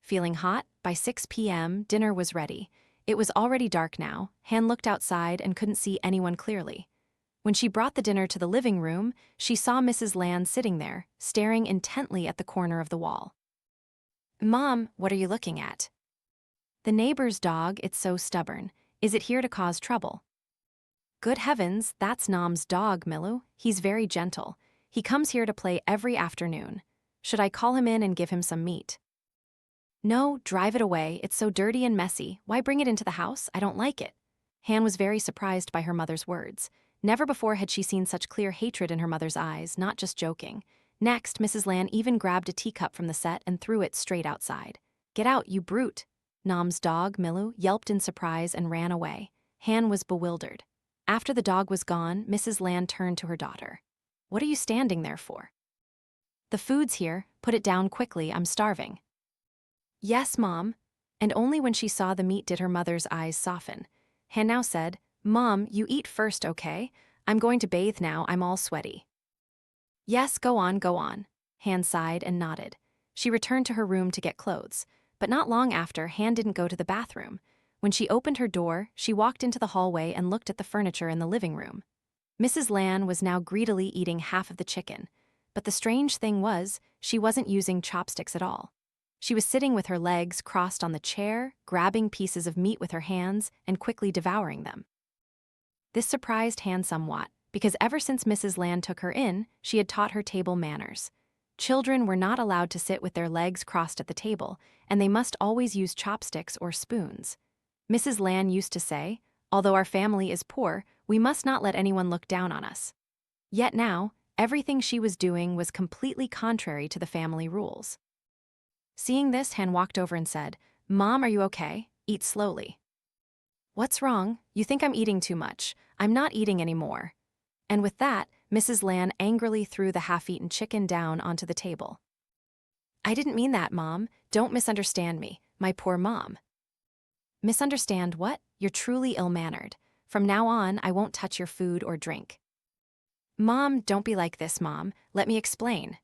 [SPEAKER 1] Feeling hot, by 6 p.m., dinner was ready. It was already dark now. Han looked outside and couldn't see anyone clearly. When she brought the dinner to the living room, she saw Mrs. Lanh sitting there, staring intently at the corner of the wall. "Mom, what are you looking at?" "The neighbor's dog, it's so stubborn. Is it here to cause trouble?" "Good heavens, that's Nam's dog, Milu. He's very gentle. He comes here to play every afternoon. Should I call him in and give him some meat?" "No, drive it away. It's so dirty and messy. Why bring it into the house? I don't like it." Han was very surprised by her mother's words. Never before had she seen such clear hatred in her mother's eyes, not just joking. Next, Mrs. Lanh even grabbed a teacup from the set and threw it straight outside. "Get out, you brute!" Nam's dog, Milu, yelped in surprise and ran away. Han was bewildered. After the dog was gone, Mrs. Lanh turned to her daughter. "What are you standing there for?" "The food's here. Put it down quickly, I'm starving." "Yes, Mom." And only when she saw the meat did her mother's eyes soften. Han now said, "Mom, you eat first, okay? I'm going to bathe now, I'm all sweaty." "Yes, go on, go on." Han sighed and nodded. She returned to her room to get clothes. But not long after, Han didn't go to the bathroom. When she opened her door, she walked into the hallway and looked at the furniture in the living room. Mrs. Lanh was now greedily eating half of the chicken. But the strange thing was, she wasn't using chopsticks at all. She was sitting with her legs crossed on the chair, grabbing pieces of meat with her hands and quickly devouring them. This surprised Han somewhat, because ever since Mrs. Lanh took her in, she had taught her table manners. Children were not allowed to sit with their legs crossed at the table, and they must always use chopsticks or spoons. Mrs. Lanh used to say, "Although our family is poor, we must not let anyone look down on us." Yet now, everything she was doing was completely contrary to the family rules. Seeing this, Han walked over and said, "Mom, are you okay? Eat slowly." "What's wrong? You think I'm eating too much. I'm not eating anymore." And with that, Mrs. Lanh angrily threw the half-eaten chicken down onto the table. "I didn't mean that, Mom. Don't misunderstand me. My poor mom." "Misunderstand what? You're truly ill-mannered. From now on, I won't touch your food or drink." "Mom, don't be like this, Mom. Let me explain."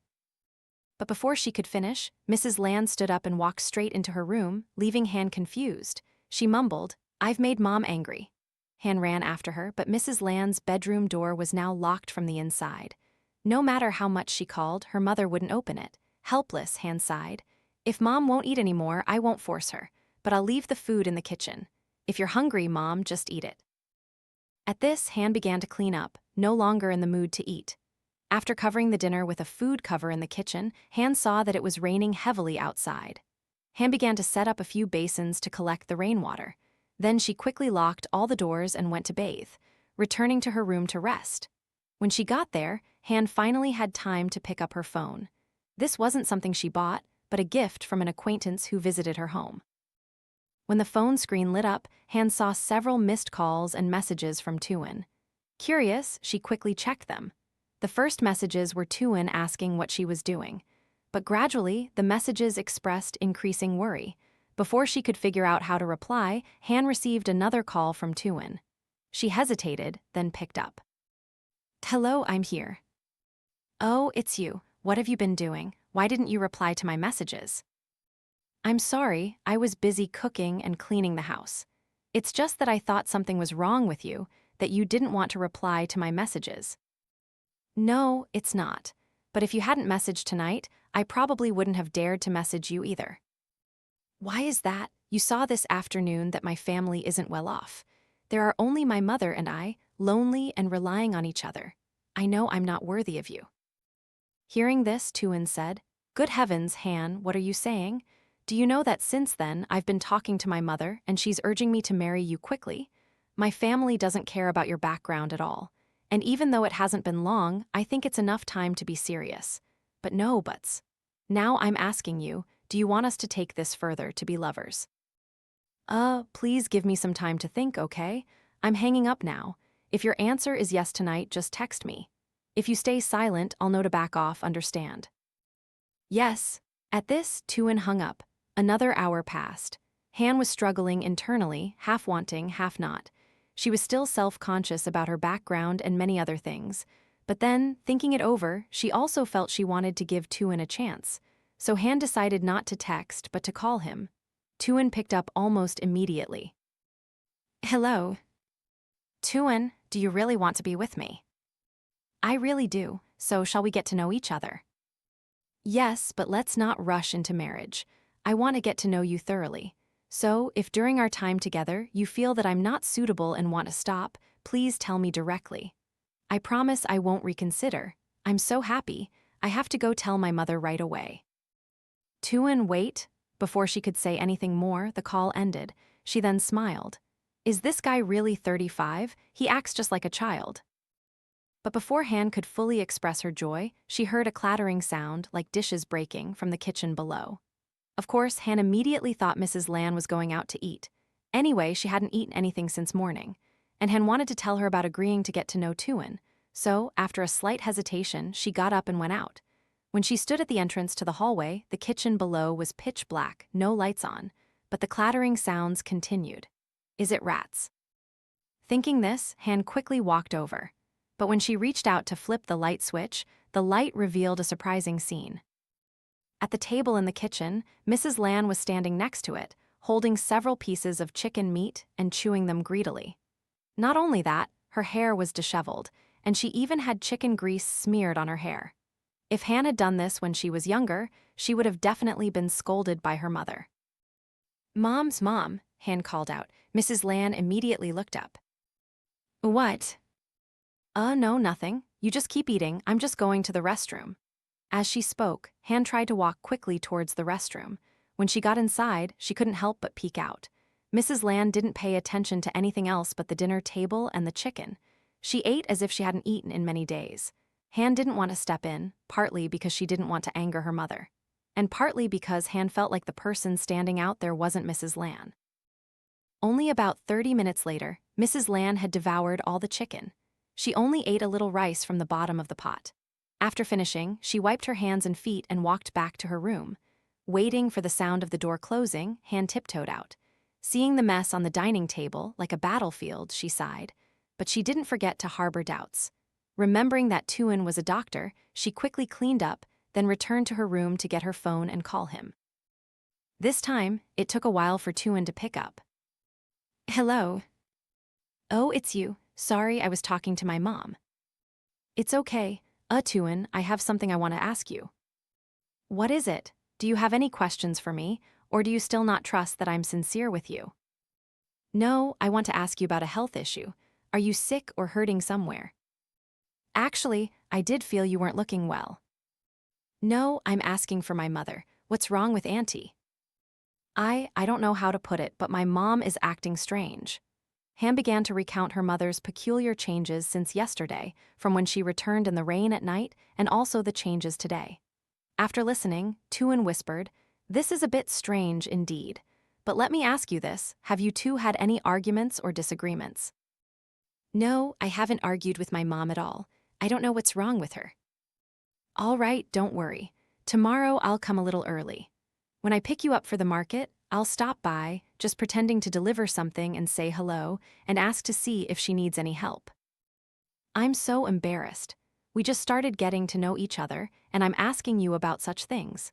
[SPEAKER 1] But before she could finish, Mrs. Lanh stood up and walked straight into her room, leaving Han confused. She mumbled, "I've made Mom angry." Han ran after her, but Mrs. Lanh's bedroom door was now locked from the inside. No matter how much she called, her mother wouldn't open it. Helpless, Han sighed. "If Mom won't eat anymore, I won't force her, but I'll leave the food in the kitchen. If you're hungry, Mom, just eat it." At this, Han began to clean up, no longer in the mood to eat. After covering the dinner with a food cover in the kitchen, Han saw that it was raining heavily outside. Han began to set up a few basins to collect the rainwater. Then she quickly locked all the doors and went to bathe, returning to her room to rest. When she got there, Han finally had time to pick up her phone. This wasn't something she bought, but a gift from an acquaintance who visited her home. When the phone screen lit up, Han saw several missed calls and messages from Tuan. Curious, she quickly checked them. The first messages were Tuan asking what she was doing. But gradually, the messages expressed increasing worry. Before she could figure out how to reply, Han received another call from Tuan. She hesitated, then picked up. "Hello, I'm here." "Oh, it's you. What have you been doing? Why didn't you reply to my messages?" "I'm sorry, I was busy cooking and cleaning the house. It's just that I thought something was wrong with you, that you didn't want to reply to my messages." "No, it's not. But if you hadn't messaged tonight, I probably wouldn't have dared to message you either." "Why is that? You saw this afternoon that my family isn't well off. There are only my mother and I, lonely and relying on each other. I know I'm not worthy of you." Hearing this, Tuan said, "Good heavens, Han, what are you saying? Do you know that since then I've been talking to my mother and she's urging me to marry you quickly? My family doesn't care about your background at all. And even though it hasn't been long, I think it's enough time to be serious. But no buts. Now I'm asking you, do you want us to take this further to be lovers?" Please give me some time to think, okay? I'm hanging up now. If your answer is yes tonight, just text me. If you stay silent, I'll know to back off, understand?" "Yes." At this, Tuan hung up. Another hour passed. Han was struggling internally, half wanting, half not. She was still self-conscious about her background and many other things. But then, thinking it over, she also felt she wanted to give Tuan a chance. So Han decided not to text, but to call him. Tuan picked up almost immediately. Hello. Tuan, do you really want to be with me? I really do, so shall we get to know each other? Yes, but let's not rush into marriage. I want to get to know you thoroughly. So, if during our time together you feel that I'm not suitable and want to stop, please tell me directly. I promise I won't reconsider. I'm so happy. I have to go tell my mother right away. Tuan, wait. Before she could say anything more, the call ended. She then smiled. Is this guy really 35? He acts just like a child. But before Han could fully express her joy, she heard a clattering sound like dishes breaking from the kitchen below. Of course, Han immediately thought Mrs. Lanh was going out to eat. Anyway, she hadn't eaten anything since morning, and Han wanted to tell her about agreeing to get to know Tuan. So, after a slight hesitation, she got up and went out. When she stood at the entrance to the hallway, the kitchen below was pitch black, no lights on, but the clattering sounds continued. Is it rats? Thinking this, Han quickly walked over. But when she reached out to flip the light switch, the light revealed a surprising scene. At the table in the kitchen, Mrs. Lanh was standing next to it, holding several pieces of chicken meat and chewing them greedily. Not only that, her hair was disheveled, and she even had chicken grease smeared on her hair. If Han had done this when she was younger, she would have definitely been scolded by her mother. Mom's mom, Han called out. Mrs. Lanh immediately looked up. What? No, nothing. You just keep eating. I'm just going to the restroom. As she spoke, Han tried to walk quickly towards the restroom. When she got inside, she couldn't help but peek out. Mrs. Lanh didn't pay attention to anything else but the dinner table and the chicken. She ate as if she hadn't eaten in many days. Han didn't want to step in, partly because she didn't want to anger her mother, and partly because Han felt like the person standing out there wasn't Mrs. Lanh. Only about 30 minutes later, Mrs. Lanh had devoured all the chicken. She only ate a little rice from the bottom of the pot. After finishing, she wiped her hands and feet and walked back to her room. Waiting for the sound of the door closing, Han tiptoed out. Seeing the mess on the dining table, like a battlefield, she sighed. But she didn't forget to harbor doubts. Remembering that Tuan was a doctor, she quickly cleaned up, then returned to her room to get her phone and call him. This time, it took a while for Tuan to pick up. Hello. Oh, it's you. Sorry, I was talking to my mom. It's okay. Tuan, I have something I want to ask you. What is it? Do you have any questions for me, or do you still not trust that I'm sincere with you? No, I want to ask you about a health issue. Are you sick or hurting somewhere? Actually, I did feel you weren't looking well. No, I'm asking for my mother. What's wrong with Auntie? I don't know how to put it, but my mom is acting strange. Han began to recount her mother's peculiar changes since yesterday, from when she returned in the rain at night, and also the changes today. After listening, Tuan whispered, "This is a bit strange indeed. But let me ask you this, have you two had any arguments or disagreements?" No, I haven't argued with my mom at all. I don't know what's wrong with her. All right, don't worry. Tomorrow I'll come a little early. When I pick you up for the market, I'll stop by, just pretending to deliver something and say hello, and ask to see if she needs any help. I'm so embarrassed. We just started getting to know each other, and I'm asking you about such things.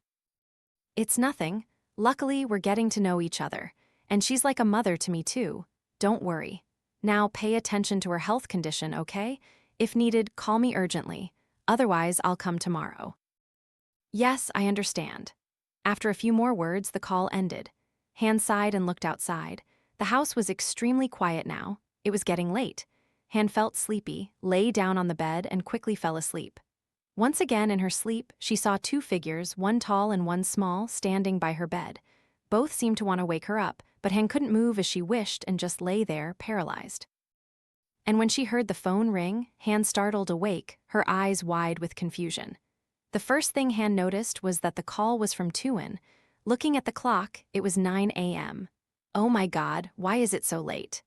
[SPEAKER 1] It's nothing. Luckily, we're getting to know each other, and she's like a mother to me too. Don't worry. Now pay attention to her health condition, okay? If needed, call me urgently. Otherwise, I'll come tomorrow. Yes, I understand. After a few more words, the call ended. Han sighed and looked outside. The house was extremely quiet now. It was getting late. Han felt sleepy, lay down on the bed, and quickly fell asleep. Once again in her sleep, she saw two figures, one tall and one small, standing by her bed. Both seemed to want to wake her up, but Han couldn't move as she wished and just lay there, paralyzed. And when she heard the phone ring, Han startled awake, her eyes wide with confusion. The first thing Han noticed was that the call was from Tuan. Looking at the clock, it was 9 a.m. Oh my God, why is it so late?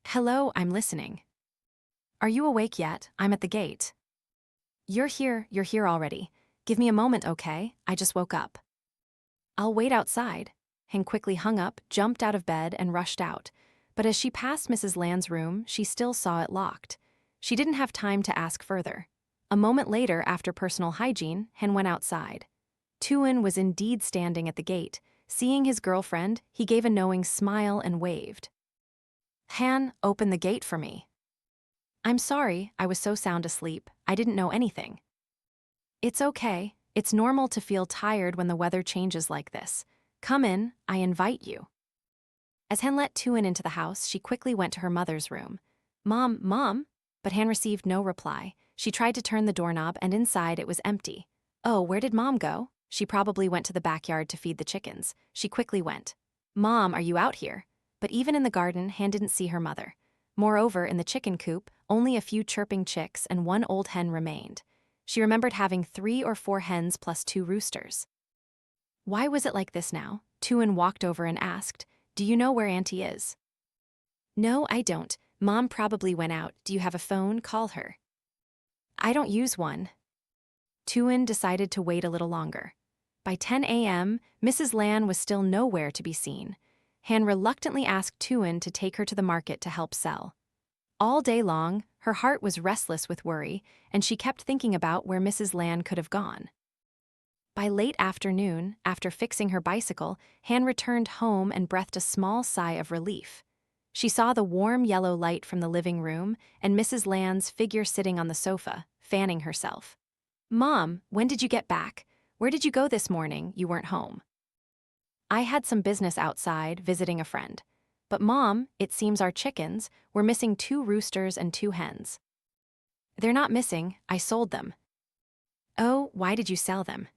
[SPEAKER 1] Hello, I'm listening. Are you awake yet? I'm at the gate. You're here already. Give me a moment, okay? I just woke up. I'll wait outside. Han quickly hung up, jumped out of bed, and rushed out. But as she passed Mrs. Lanh's room, she still saw it locked. She didn't have time to ask further. A moment later, after personal hygiene, Han went outside. Tuan was indeed standing at the gate. Seeing his girlfriend, he gave a knowing smile and waved. Han, open the gate for me. I'm sorry, I was so sound asleep, I didn't know anything. It's okay, it's normal to feel tired when the weather changes like this. Come in, I invite you. As Han let Tuan into the house, she quickly went to her mother's room. Mom? But Han received no reply. She tried to turn the doorknob and inside it was empty. Oh, where did Mom go? She probably went to the backyard to feed the chickens. She quickly went. Mom, are you out here? But even in the garden, Han didn't see her mother. Moreover, in the chicken coop, only a few chirping chicks and one old hen remained. She remembered having 3 or 4 hens plus 2 roosters. Why was it like this now? Tuan walked over and asked, Do you know where Auntie is? No, I don't. Mom probably went out. Do you have a phone? Call her. I don't use one. Tuan decided to wait a little longer. By 10 a.m., Mrs. Lanh was still nowhere to be seen. Han reluctantly asked Tuan to take her to the market to help sell. All day long, her heart was restless with worry, and she kept thinking about where Mrs. Lanh could have gone. By late afternoon, after fixing her bicycle, Han returned home and breathed a small sigh of relief. She saw the warm yellow light from the living room and Mrs. Lanh's figure sitting on the sofa, fanning herself. Mom, when did you get back? Where did you go this morning? You weren't home. I had some business outside, visiting a friend. But Mom, it seems our chickens, were missing 2 roosters and 2 hens. They're not missing, I sold them. Oh, why did you sell them?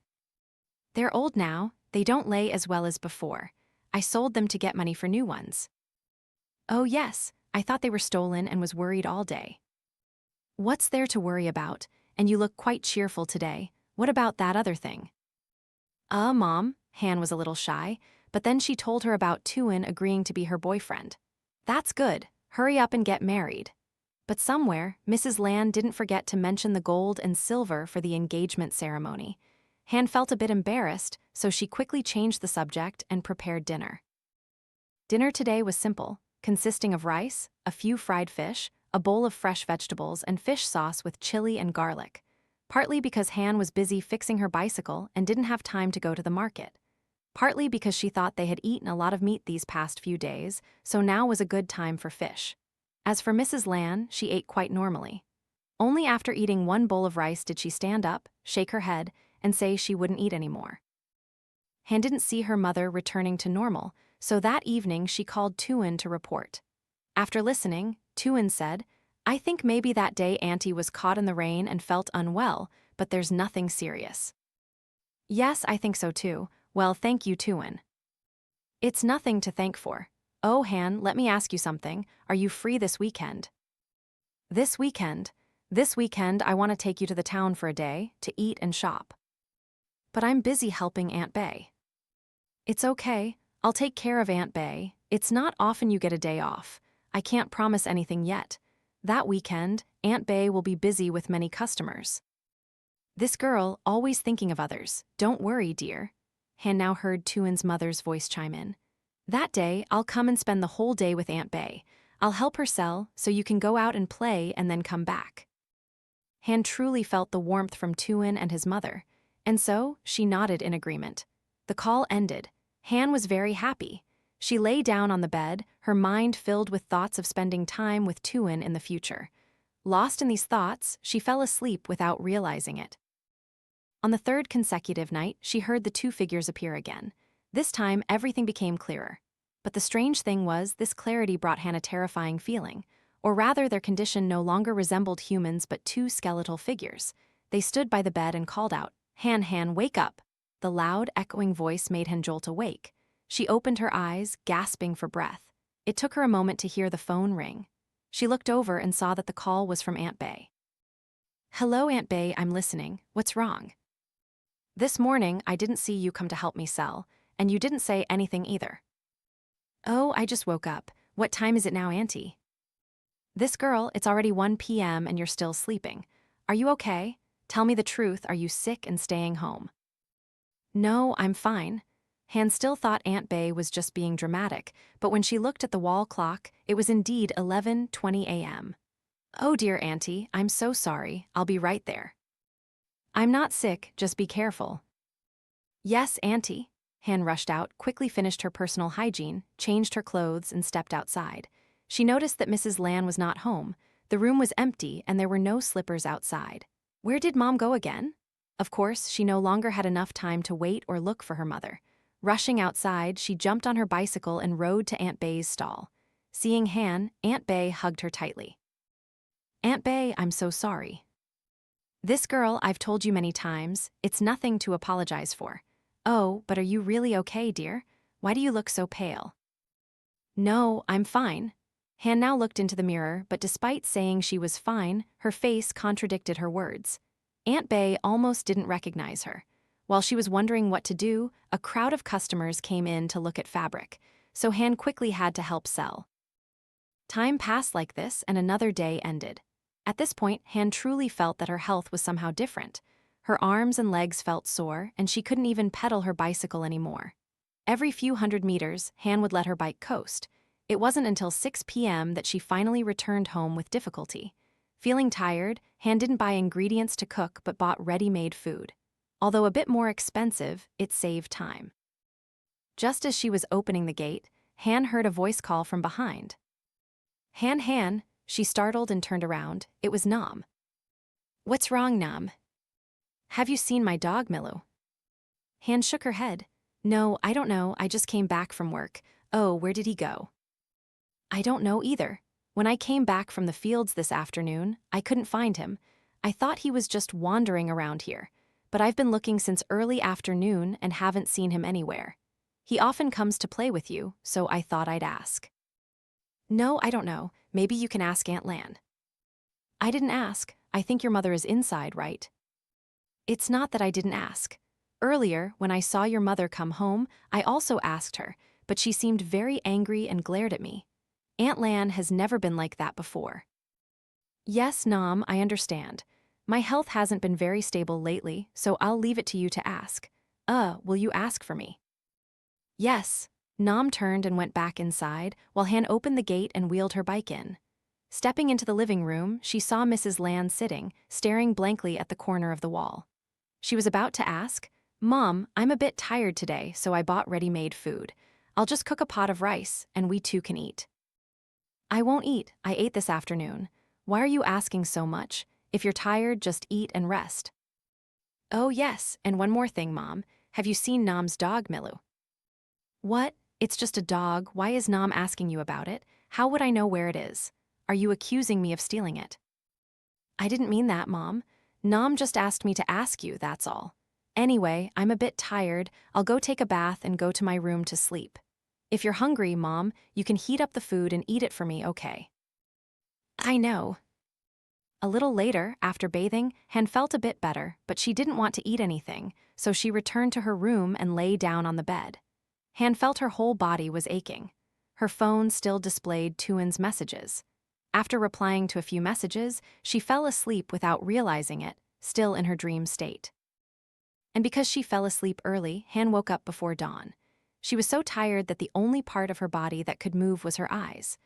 [SPEAKER 1] They're old now, they don't lay as well as before. I sold them to get money for new ones. Oh yes, I thought they were stolen and was worried all day. What's there to worry about? And you look quite cheerful today. What about that other thing? Mom, Han was a little shy, but then she told her about Tuan agreeing to be her boyfriend. That's good, hurry up and get married. But somewhere, Mrs. Lanh didn't forget to mention the gold and silver for the engagement ceremony. Han felt a bit embarrassed, so she quickly changed the subject and prepared dinner. Dinner today was simple, consisting of rice, a few fried fish, a bowl of fresh vegetables, and fish sauce with chili and garlic. Partly because Han was busy fixing her bicycle and didn't have time to go to the market. Partly because she thought they had eaten a lot of meat these past few days, so now was a good time for fish. As for Mrs. Lanh, she ate quite normally. Only after eating 1 bowl of rice did she stand up, shake her head, and say she wouldn't eat anymore. Han didn't see her mother returning to normal, so that evening she called Tuan to report. After listening, Tuan said, I think maybe that day Auntie was caught in the rain and felt unwell, but there's nothing serious. Yes, I think so too. Well, thank you, Tuan. It's nothing to thank for. Oh, Han, let me ask you something. Are you free this weekend? This weekend? This weekend I want to take you to the town for a day, to eat and shop. But I'm busy helping Aunt Bay. It's okay, I'll take care of Aunt Bay. It's not often you get a day off. I can't promise anything yet. That weekend, Aunt Bay will be busy with many customers. This girl, always thinking of others. Don't worry, dear. Han now heard Tuan's mother's voice chime in. That day, I'll come and spend the whole day with Aunt Bay. I'll help her sell, so you can go out and play and then come back. Han truly felt the warmth from Tuan and his mother, and so she nodded in agreement. The call ended. Han was very happy. She lay down on the bed, her mind filled with thoughts of spending time with Tuan in the future. Lost in these thoughts, she fell asleep without realizing it. On the 3rd consecutive night, she heard the 2 figures appear again. This time, everything became clearer. But the strange thing was, this clarity brought Han a terrifying feeling. Or rather, their condition no longer resembled humans but 2 skeletal figures. They stood by the bed and called out, Han, wake up! The loud, echoing voice made Han jolt awake. She opened her eyes, gasping for breath. It took her a moment to hear the phone ring. She looked over and saw that the call was from Aunt Bay. Hello, Aunt Bay, I'm listening. What's wrong? This morning, I didn't see you come to help me sell, and you didn't say anything either. Oh, I just woke up. What time is it now, Auntie? This girl, it's already 1 p.m. and you're still sleeping. Are you okay? Tell me the truth, are you sick and staying home? No, I'm fine. Han still thought Aunt Bay was just being dramatic, but when she looked at the wall clock, it was indeed 11:20 a.m. Oh dear Auntie, I'm so sorry, I'll be right there. I'm not sick, just be careful. Yes, Auntie. Han rushed out, quickly finished her personal hygiene, changed her clothes, and stepped outside. She noticed that Mrs. Lan was not home. The room was empty and there were no slippers outside. Where did Mom go again? Of course, she no longer had enough time to wait or look for her mother. Rushing outside, she jumped on her bicycle and rode to Aunt Bay's stall. Seeing Han, Aunt Bay hugged her tightly. Aunt Bay, I'm so sorry. This girl, I've told you many times, it's nothing to apologize for. Oh, but are you really okay, dear? Why do you look so pale? No, I'm fine. Han now looked into the mirror, but despite saying she was fine, her face contradicted her words. Aunt Bay almost didn't recognize her. While she was wondering what to do, a crowd of customers came in to look at fabric, so Han quickly had to help sell. Time passed like this, and another day ended. At this point, Han truly felt that her health was somehow different. Her arms and legs felt sore, and she couldn't even pedal her bicycle anymore. Every few hundred meters, Han would let her bike coast. It wasn't until 6 p.m. that she finally returned home with difficulty. Feeling tired, Han didn't buy ingredients to cook but bought ready-made food. Although a bit more expensive, it saved time. Just as she was opening the gate, Han heard a voice call from behind. Han, she startled and turned around. It was Nam. What's wrong, Nam? Have you seen my dog, Milu? Han shook her head. No, I don't know, I just came back from work. Oh, where did he go? I don't know either. When I came back from the fields this afternoon, I couldn't find him. I thought he was just wandering around here, but I've been looking since early afternoon and haven't seen him anywhere. He often comes to play with you, so I thought I'd ask. No, I don't know. Maybe you can ask Aunt Lan. I didn't ask. I think your mother is inside, right? It's not that I didn't ask. Earlier, when I saw your mother come home, I also asked her, but she seemed very angry and glared at me. Aunt Lan has never been like that before. Yes, Nam, I understand. My health hasn't been very stable lately, so I'll leave it to you to ask. Will you ask for me? Yes. Nam turned and went back inside, while Han opened the gate and wheeled her bike in. Stepping into the living room, she saw Mrs. Lan sitting, staring blankly at the corner of the wall. She was about to ask, Mom, I'm a bit tired today, so I bought ready-made food. I'll just cook a pot of rice, and we two can eat. I won't eat. I ate this afternoon. Why are you asking so much? If you're tired, just eat and rest. Oh yes, and one more thing, Mom. Have you seen Nam's dog, Milu? What? It's just a dog. Why is Nam asking you about it? How would I know where it is? Are you accusing me of stealing it? I didn't mean that, Mom. Nam just asked me to ask you, that's all. Anyway, I'm a bit tired. I'll go take a bath and go to my room to sleep. If you're hungry, Mom, you can heat up the food and eat it for me, okay? I know. A little later, after bathing, Han felt a bit better, but she didn't want to eat anything, so she returned to her room and lay down on the bed. Han felt her whole body was aching. Her phone still displayed Tuan's messages. After replying to a few messages, she fell asleep without realizing it, still in her dream state. And because she fell asleep early, Han woke up before dawn. She was so tired that the only part of her body that could move was her eyes.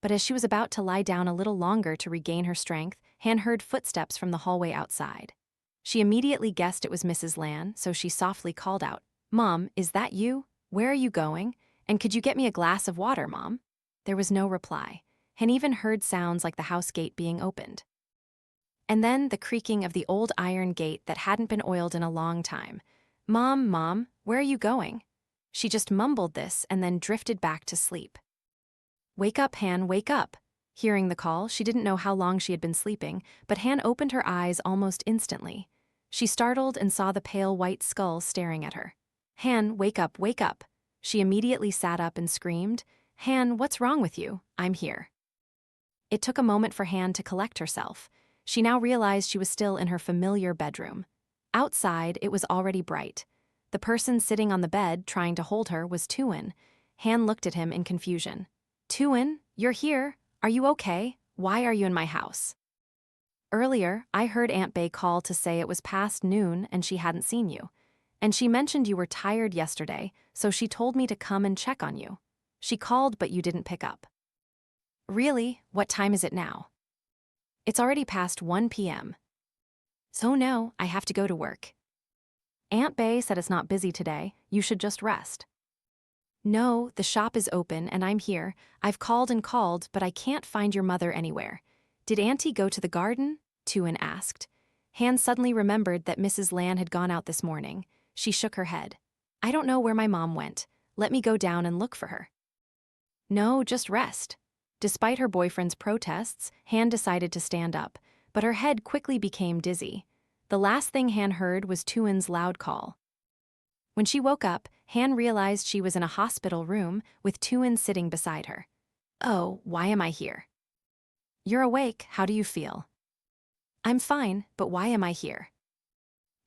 [SPEAKER 1] But as she was about to lie down a little longer to regain her strength, Han heard footsteps from the hallway outside. She immediately guessed it was Mrs. Lan, so she softly called out, Mom, is that you? Where are you going? And could you get me a glass of water, Mom? There was no reply. Han even heard sounds like the house gate being opened. And then the creaking of the old iron gate that hadn't been oiled in a long time. Mom, where are you going? She just mumbled this and then drifted back to sleep. Wake up, Han, wake up. Hearing the call, she didn't know how long she had been sleeping, but Han opened her eyes almost instantly. She startled and saw the pale white skull staring at her. Han, wake up, wake up. She immediately sat up and screamed, Han, what's wrong with you? I'm here. It took a moment for Han to collect herself. She now realized she was still in her familiar bedroom. Outside, it was already bright. The person sitting on the bed, trying to hold her, was Tuan. Han looked at him in confusion. Tuan, you're here. Are you okay? Why are you in my house? Earlier, I heard Aunt Bay call to say it was past noon and she hadn't seen you. And she mentioned you were tired yesterday, so she told me to come and check on you. She called, but you didn't pick up. Really? What time is it now? It's already past 1 p.m. So no, I have to go to work. Aunt Bay said it's not busy today, you should just rest. No, the shop is open and I'm here. I've called and called, but I can't find your mother anywhere. Did Auntie go to the garden? Tuan asked. Han suddenly remembered that Mrs. Lan had gone out this morning. She shook her head. I don't know where my mom went. Let me go down and look for her. No, just rest. Despite her boyfriend's protests, Han decided to stand up, but her head quickly became dizzy. The last thing Han heard was Tuan's loud call. When she woke up, Han realized she was in a hospital room with Tuan sitting beside her. Oh, why am I here? You're awake, how do you feel? I'm fine, but why am I here?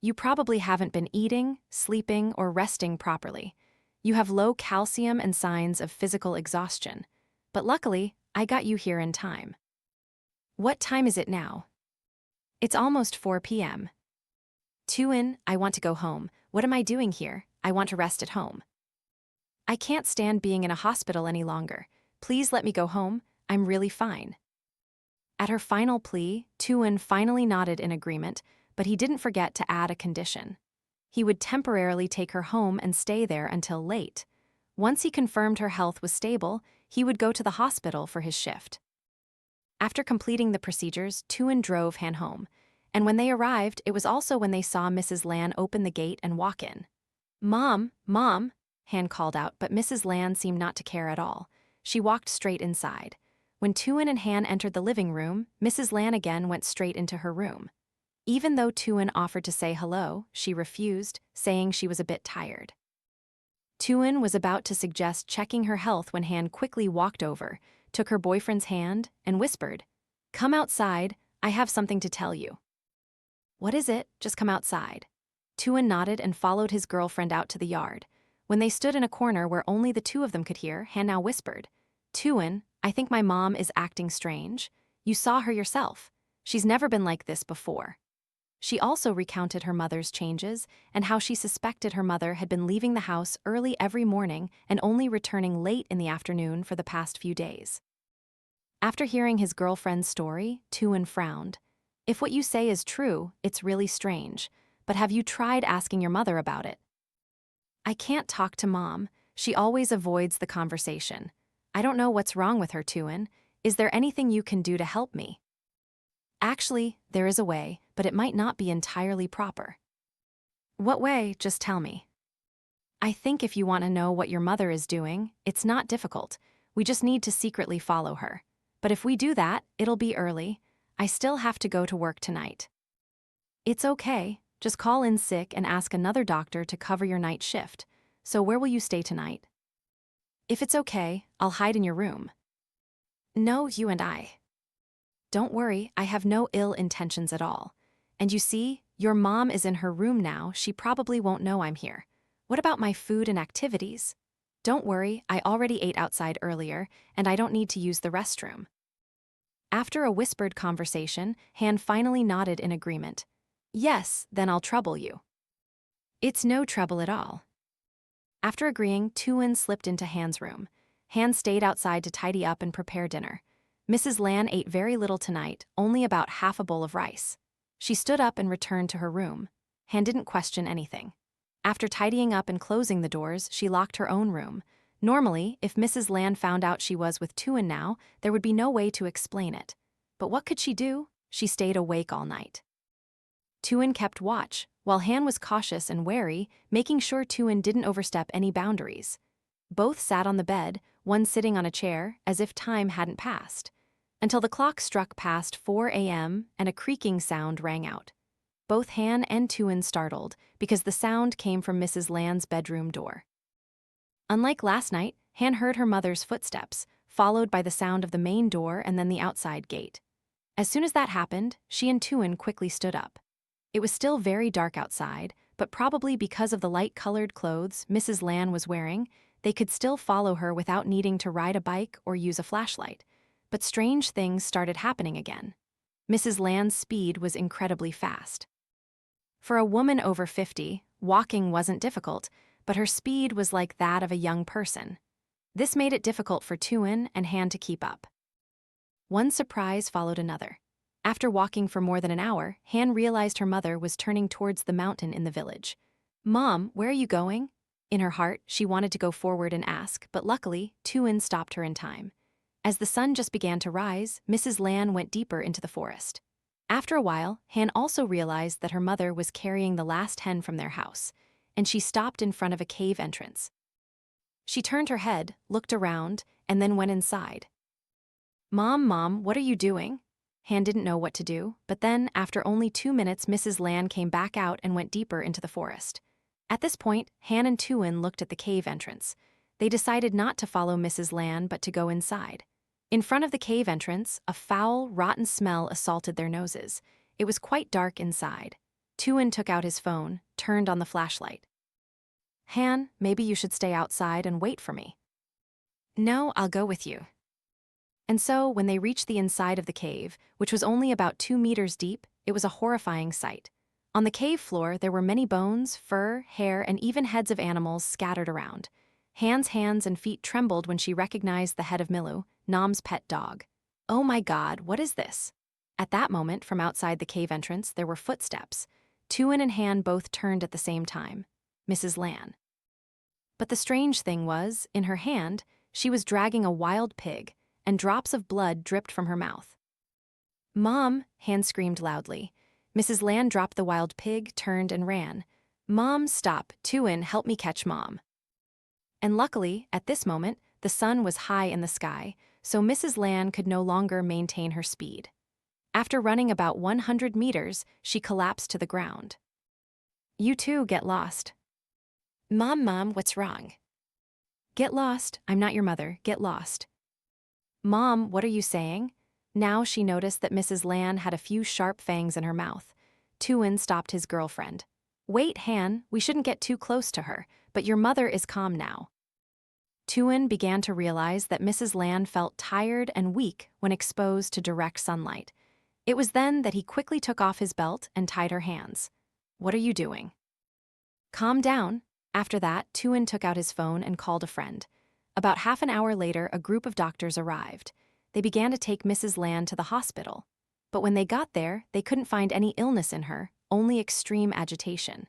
[SPEAKER 1] You probably haven't been eating, sleeping, or resting properly. You have low calcium and signs of physical exhaustion. But luckily, I got you here in time. What time is it now? It's almost 4 p.m. Tuan, I want to go home. What am I doing here? I want to rest at home. I can't stand being in a hospital any longer. Please let me go home. I'm really fine. At her final plea, Tuan finally nodded in agreement, but he didn't forget to add a condition. He would temporarily take her home and stay there until late. Once he confirmed her health was stable, he would go to the hospital for his shift. After completing the procedures, Tuan drove Han home, and when they arrived, it was also when they saw Mrs. Lan open the gate and walk in. Mom, Mom, Han called out, but Mrs. Lan seemed not to care at all. She walked straight inside. When Tuan and Han entered the living room, Mrs. Lan again went straight into her room. Even though Tuan offered to say hello, she refused, saying she was a bit tired. Tuan was about to suggest checking her health when Han quickly walked over, took her boyfriend's hand, and whispered, Come outside, I have something to tell you. What is it? Just come outside. Tuan nodded and followed his girlfriend out to the yard. When they stood in a corner where only the two of them could hear, Han now whispered, Tuan, I think my mom is acting strange. You saw her yourself. She's never been like this before. She also recounted her mother's changes and how she suspected her mother had been leaving the house early every morning and only returning late in the afternoon for the past few days. After hearing his girlfriend's story, Tuan frowned. If what you say is true, it's really strange, but have you tried asking your mother about it? I can't talk to Mom. She always avoids the conversation. I don't know what's wrong with her, Tuan. Is there anything you can do to help me? Actually, there is a way, but it might not be entirely proper. What way? Just tell me. I think if you want to know what your mother is doing, it's not difficult. We just need to secretly follow her. But if we do that, it'll be early. I still have to go to work tonight. It's okay. Just call in sick and ask another doctor to cover your night shift. So where will you stay tonight? If it's okay, I'll hide in your room. No, you and I. Don't worry, I have no ill intentions at all. And you see, your mom is in her room now, she probably won't know I'm here. What about my food and activities? Don't worry, I already ate outside earlier, and I don't need to use the restroom. After a whispered conversation, Han finally nodded in agreement. Yes, then I'll trouble you. It's no trouble at all. After agreeing, Tuan slipped into Han's room. Han stayed outside to tidy up and prepare dinner. Mrs. Lan ate very little tonight, only about half a bowl of rice. She stood up and returned to her room. Han didn't question anything. After tidying up and closing the doors, she locked her own room. Normally, if Mrs. Lan found out she was with Tuan now, there would be no way to explain it. But what could she do? She stayed awake all night. Tuan kept watch, while Han was cautious and wary, making sure Tuan didn't overstep any boundaries. Both sat on the bed, one sitting on a chair, as if time hadn't passed, until the clock struck past 4 a.m. and a creaking sound rang out. Both Han and Tuan startled because the sound came from Mrs. Lan's bedroom door. Unlike last night, Han heard her mother's footsteps, followed by the sound of the main door and then the outside gate. As soon as that happened, she and Tuan quickly stood up. It was still very dark outside, but probably because of the light-colored clothes Mrs. Lan was wearing, they could still follow her without needing to ride a bike or use a flashlight. But strange things started happening again. Mrs. Lan's speed was incredibly fast. For a woman over 50, walking wasn't difficult, but her speed was like that of a young person. This made it difficult for Tuan and Han to keep up. One surprise followed another. After walking for more than an hour, Han realized her mother was turning towards the mountain in the village. Mom, where are you going? In her heart, she wanted to go forward and ask, but luckily, Tuan stopped her in time. As the sun just began to rise, Mrs. Lan went deeper into the forest. After a while, Han also realized that her mother was carrying the last hen from their house, and she stopped in front of a cave entrance. She turned her head, looked around, and then went inside. Mom, what are you doing?" Han didn't know what to do, but then, after only 2 minutes, Mrs. Lan came back out and went deeper into the forest. At this point, Han and Tuan looked at the cave entrance. They decided not to follow Mrs. Lan but to go inside. In front of the cave entrance, a foul, rotten smell assaulted their noses. It was quite dark inside. Tuan took out his phone, turned on the flashlight. "Han, maybe you should stay outside and wait for me." "No, I'll go with you." And so, when they reached the inside of the cave, which was only about 2 meters deep, it was a horrifying sight. On the cave floor, there were many bones, fur, hair, and even heads of animals scattered around. Han's hands and feet trembled when she recognized the head of Milu, Nam's pet dog. "Oh my God, what is this?" At that moment, from outside the cave entrance, there were footsteps. Tuan and Han both turned at the same time. Mrs. Lan. But the strange thing was, in her hand, she was dragging a wild pig, and drops of blood dripped from her mouth. "Mom," Han screamed loudly. Mrs. Lan dropped the wild pig, turned, and ran. "Mom, stop. Tuan, help me catch Mom." And luckily, at this moment, the sun was high in the sky, so Mrs. Lan could no longer maintain her speed. After running about 100 meters, she collapsed to the ground. "You too, get lost." Mom, what's wrong?" "Get lost. I'm not your mother. Get lost." "Mom, what are you saying?" Now she noticed that Mrs. Lan had a few sharp fangs in her mouth. Tuan stopped his girlfriend. "Wait, Han, we shouldn't get too close to her, but your mother is calm now." Tuan began to realize that Mrs. Lan felt tired and weak when exposed to direct sunlight. It was then that he quickly took off his belt and tied her hands. "What are you doing?" "Calm down." After that, Tuan took out his phone and called a friend. About half an hour later, a group of doctors arrived. They began to take Mrs. Lan to the hospital. But when they got there, they couldn't find any illness in her, only extreme agitation.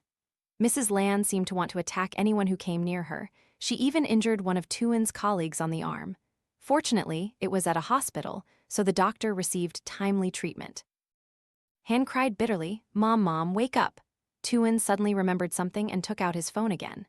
[SPEAKER 1] Mrs. Lan seemed to want to attack anyone who came near her. She even injured one of Tuan's colleagues on the arm. Fortunately, it was at a hospital, so the doctor received timely treatment. Han cried bitterly, Mom, wake up." Tuan suddenly remembered something and took out his phone again.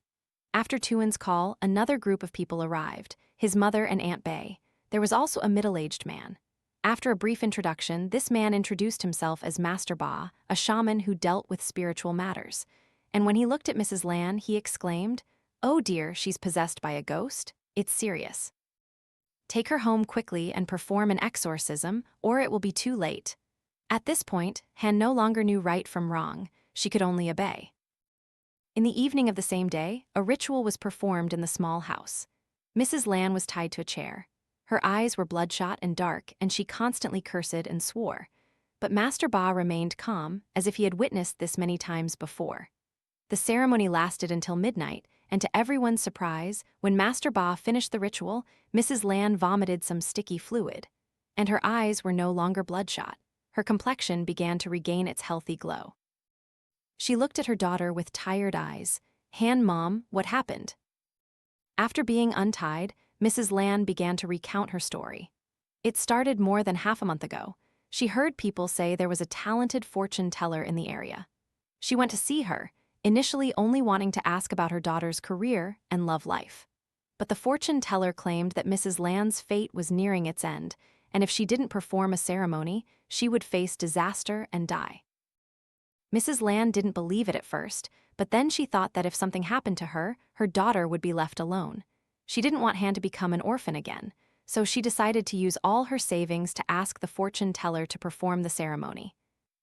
[SPEAKER 1] After Tuan's call, another group of people arrived, his mother and Aunt Bay. There was also a middle-aged man. After a brief introduction, this man introduced himself as Master Ba, a shaman who dealt with spiritual matters. And when he looked at Mrs. Lan, he exclaimed, "Oh dear, she's possessed by a ghost? It's serious. Take her home quickly and perform an exorcism, or it will be too late." At this point, Han no longer knew right from wrong. She could only obey. In the evening of the same day, a ritual was performed in the small house. Mrs. Lan was tied to a chair. Her eyes were bloodshot and dark, and she constantly cursed and swore. But Master Ba remained calm, as if he had witnessed this many times before. The ceremony lasted until midnight, and to everyone's surprise, when Master Ba finished the ritual, Mrs. Lan vomited some sticky fluid. And her eyes were no longer bloodshot. Her complexion began to regain its healthy glow. She looked at her daughter with tired eyes. "Han, Mom, what happened?" After being untied, Mrs. Lan began to recount her story. It started more than half a month ago. She heard people say there was a talented fortune teller in the area. She went to see her, initially only wanting to ask about her daughter's career and love life. But the fortune teller claimed that Mrs. Lan's fate was nearing its end, and if she didn't perform a ceremony, she would face disaster and die. Mrs. Lan didn't believe it at first, but then she thought that if something happened to her, her daughter would be left alone. She didn't want Han to become an orphan again, so she decided to use all her savings to ask the fortune teller to perform the ceremony.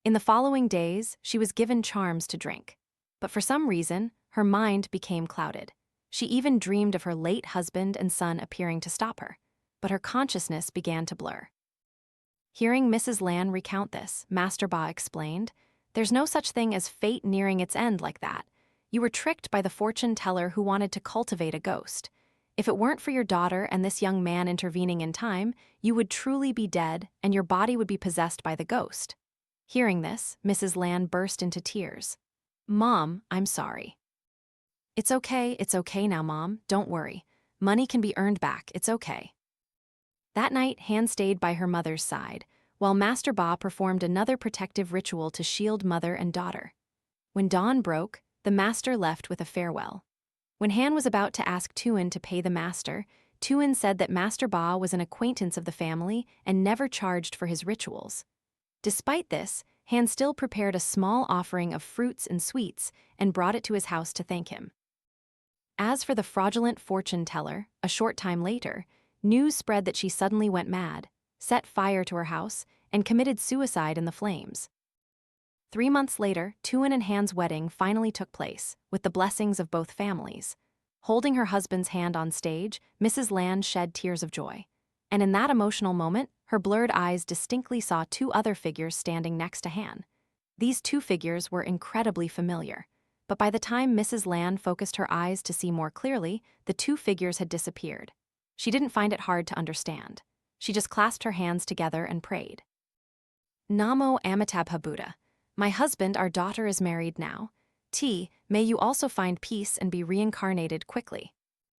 [SPEAKER 1] In the following days, she was given charms to drink. But for some reason, her mind became clouded. She even dreamed of her late husband and son appearing to stop her, but her consciousness began to blur. Hearing Mrs. Lan recount this, Master Ba explained, "There's no such thing as fate nearing its end like that. You were tricked by the fortune teller who wanted to cultivate a ghost. If it weren't for your daughter and this young man intervening in time, you would truly be dead and your body would be possessed by the ghost." Hearing this, Mrs. Lan burst into tears. "Mom, I'm sorry." It's okay now, Mom, don't worry. Money can be earned back, it's okay. That night, Han stayed by her mother's side, while Master Ba performed another protective ritual to shield mother and daughter. When dawn broke, the master left with a farewell. When Han was about to ask Tuan to pay the master, Tuan said that Master Ba was an acquaintance of the family and never charged for his rituals. Despite this, Han still prepared a small offering of fruits and sweets and brought it to his house to thank him. As for the fraudulent fortune teller, a short time later, news spread that she suddenly went mad, set fire to her house, and committed suicide in the flames. 3 months later, Tuan and Han's wedding finally took place, with the blessings of both families. Holding her husband's hand on stage, Mrs. Lanh shed tears of joy. And in that emotional moment, her blurred eyes distinctly saw 2 other figures standing next to Han. These 2 figures were incredibly familiar. But by the time Mrs. Lanh focused her eyes to see more clearly, the 2 figures had disappeared. She didn't find it hard to understand. She just clasped her hands together and prayed. Namo Amitabha Buddha. My husband, our daughter is married now. May you also find peace and be reincarnated quickly.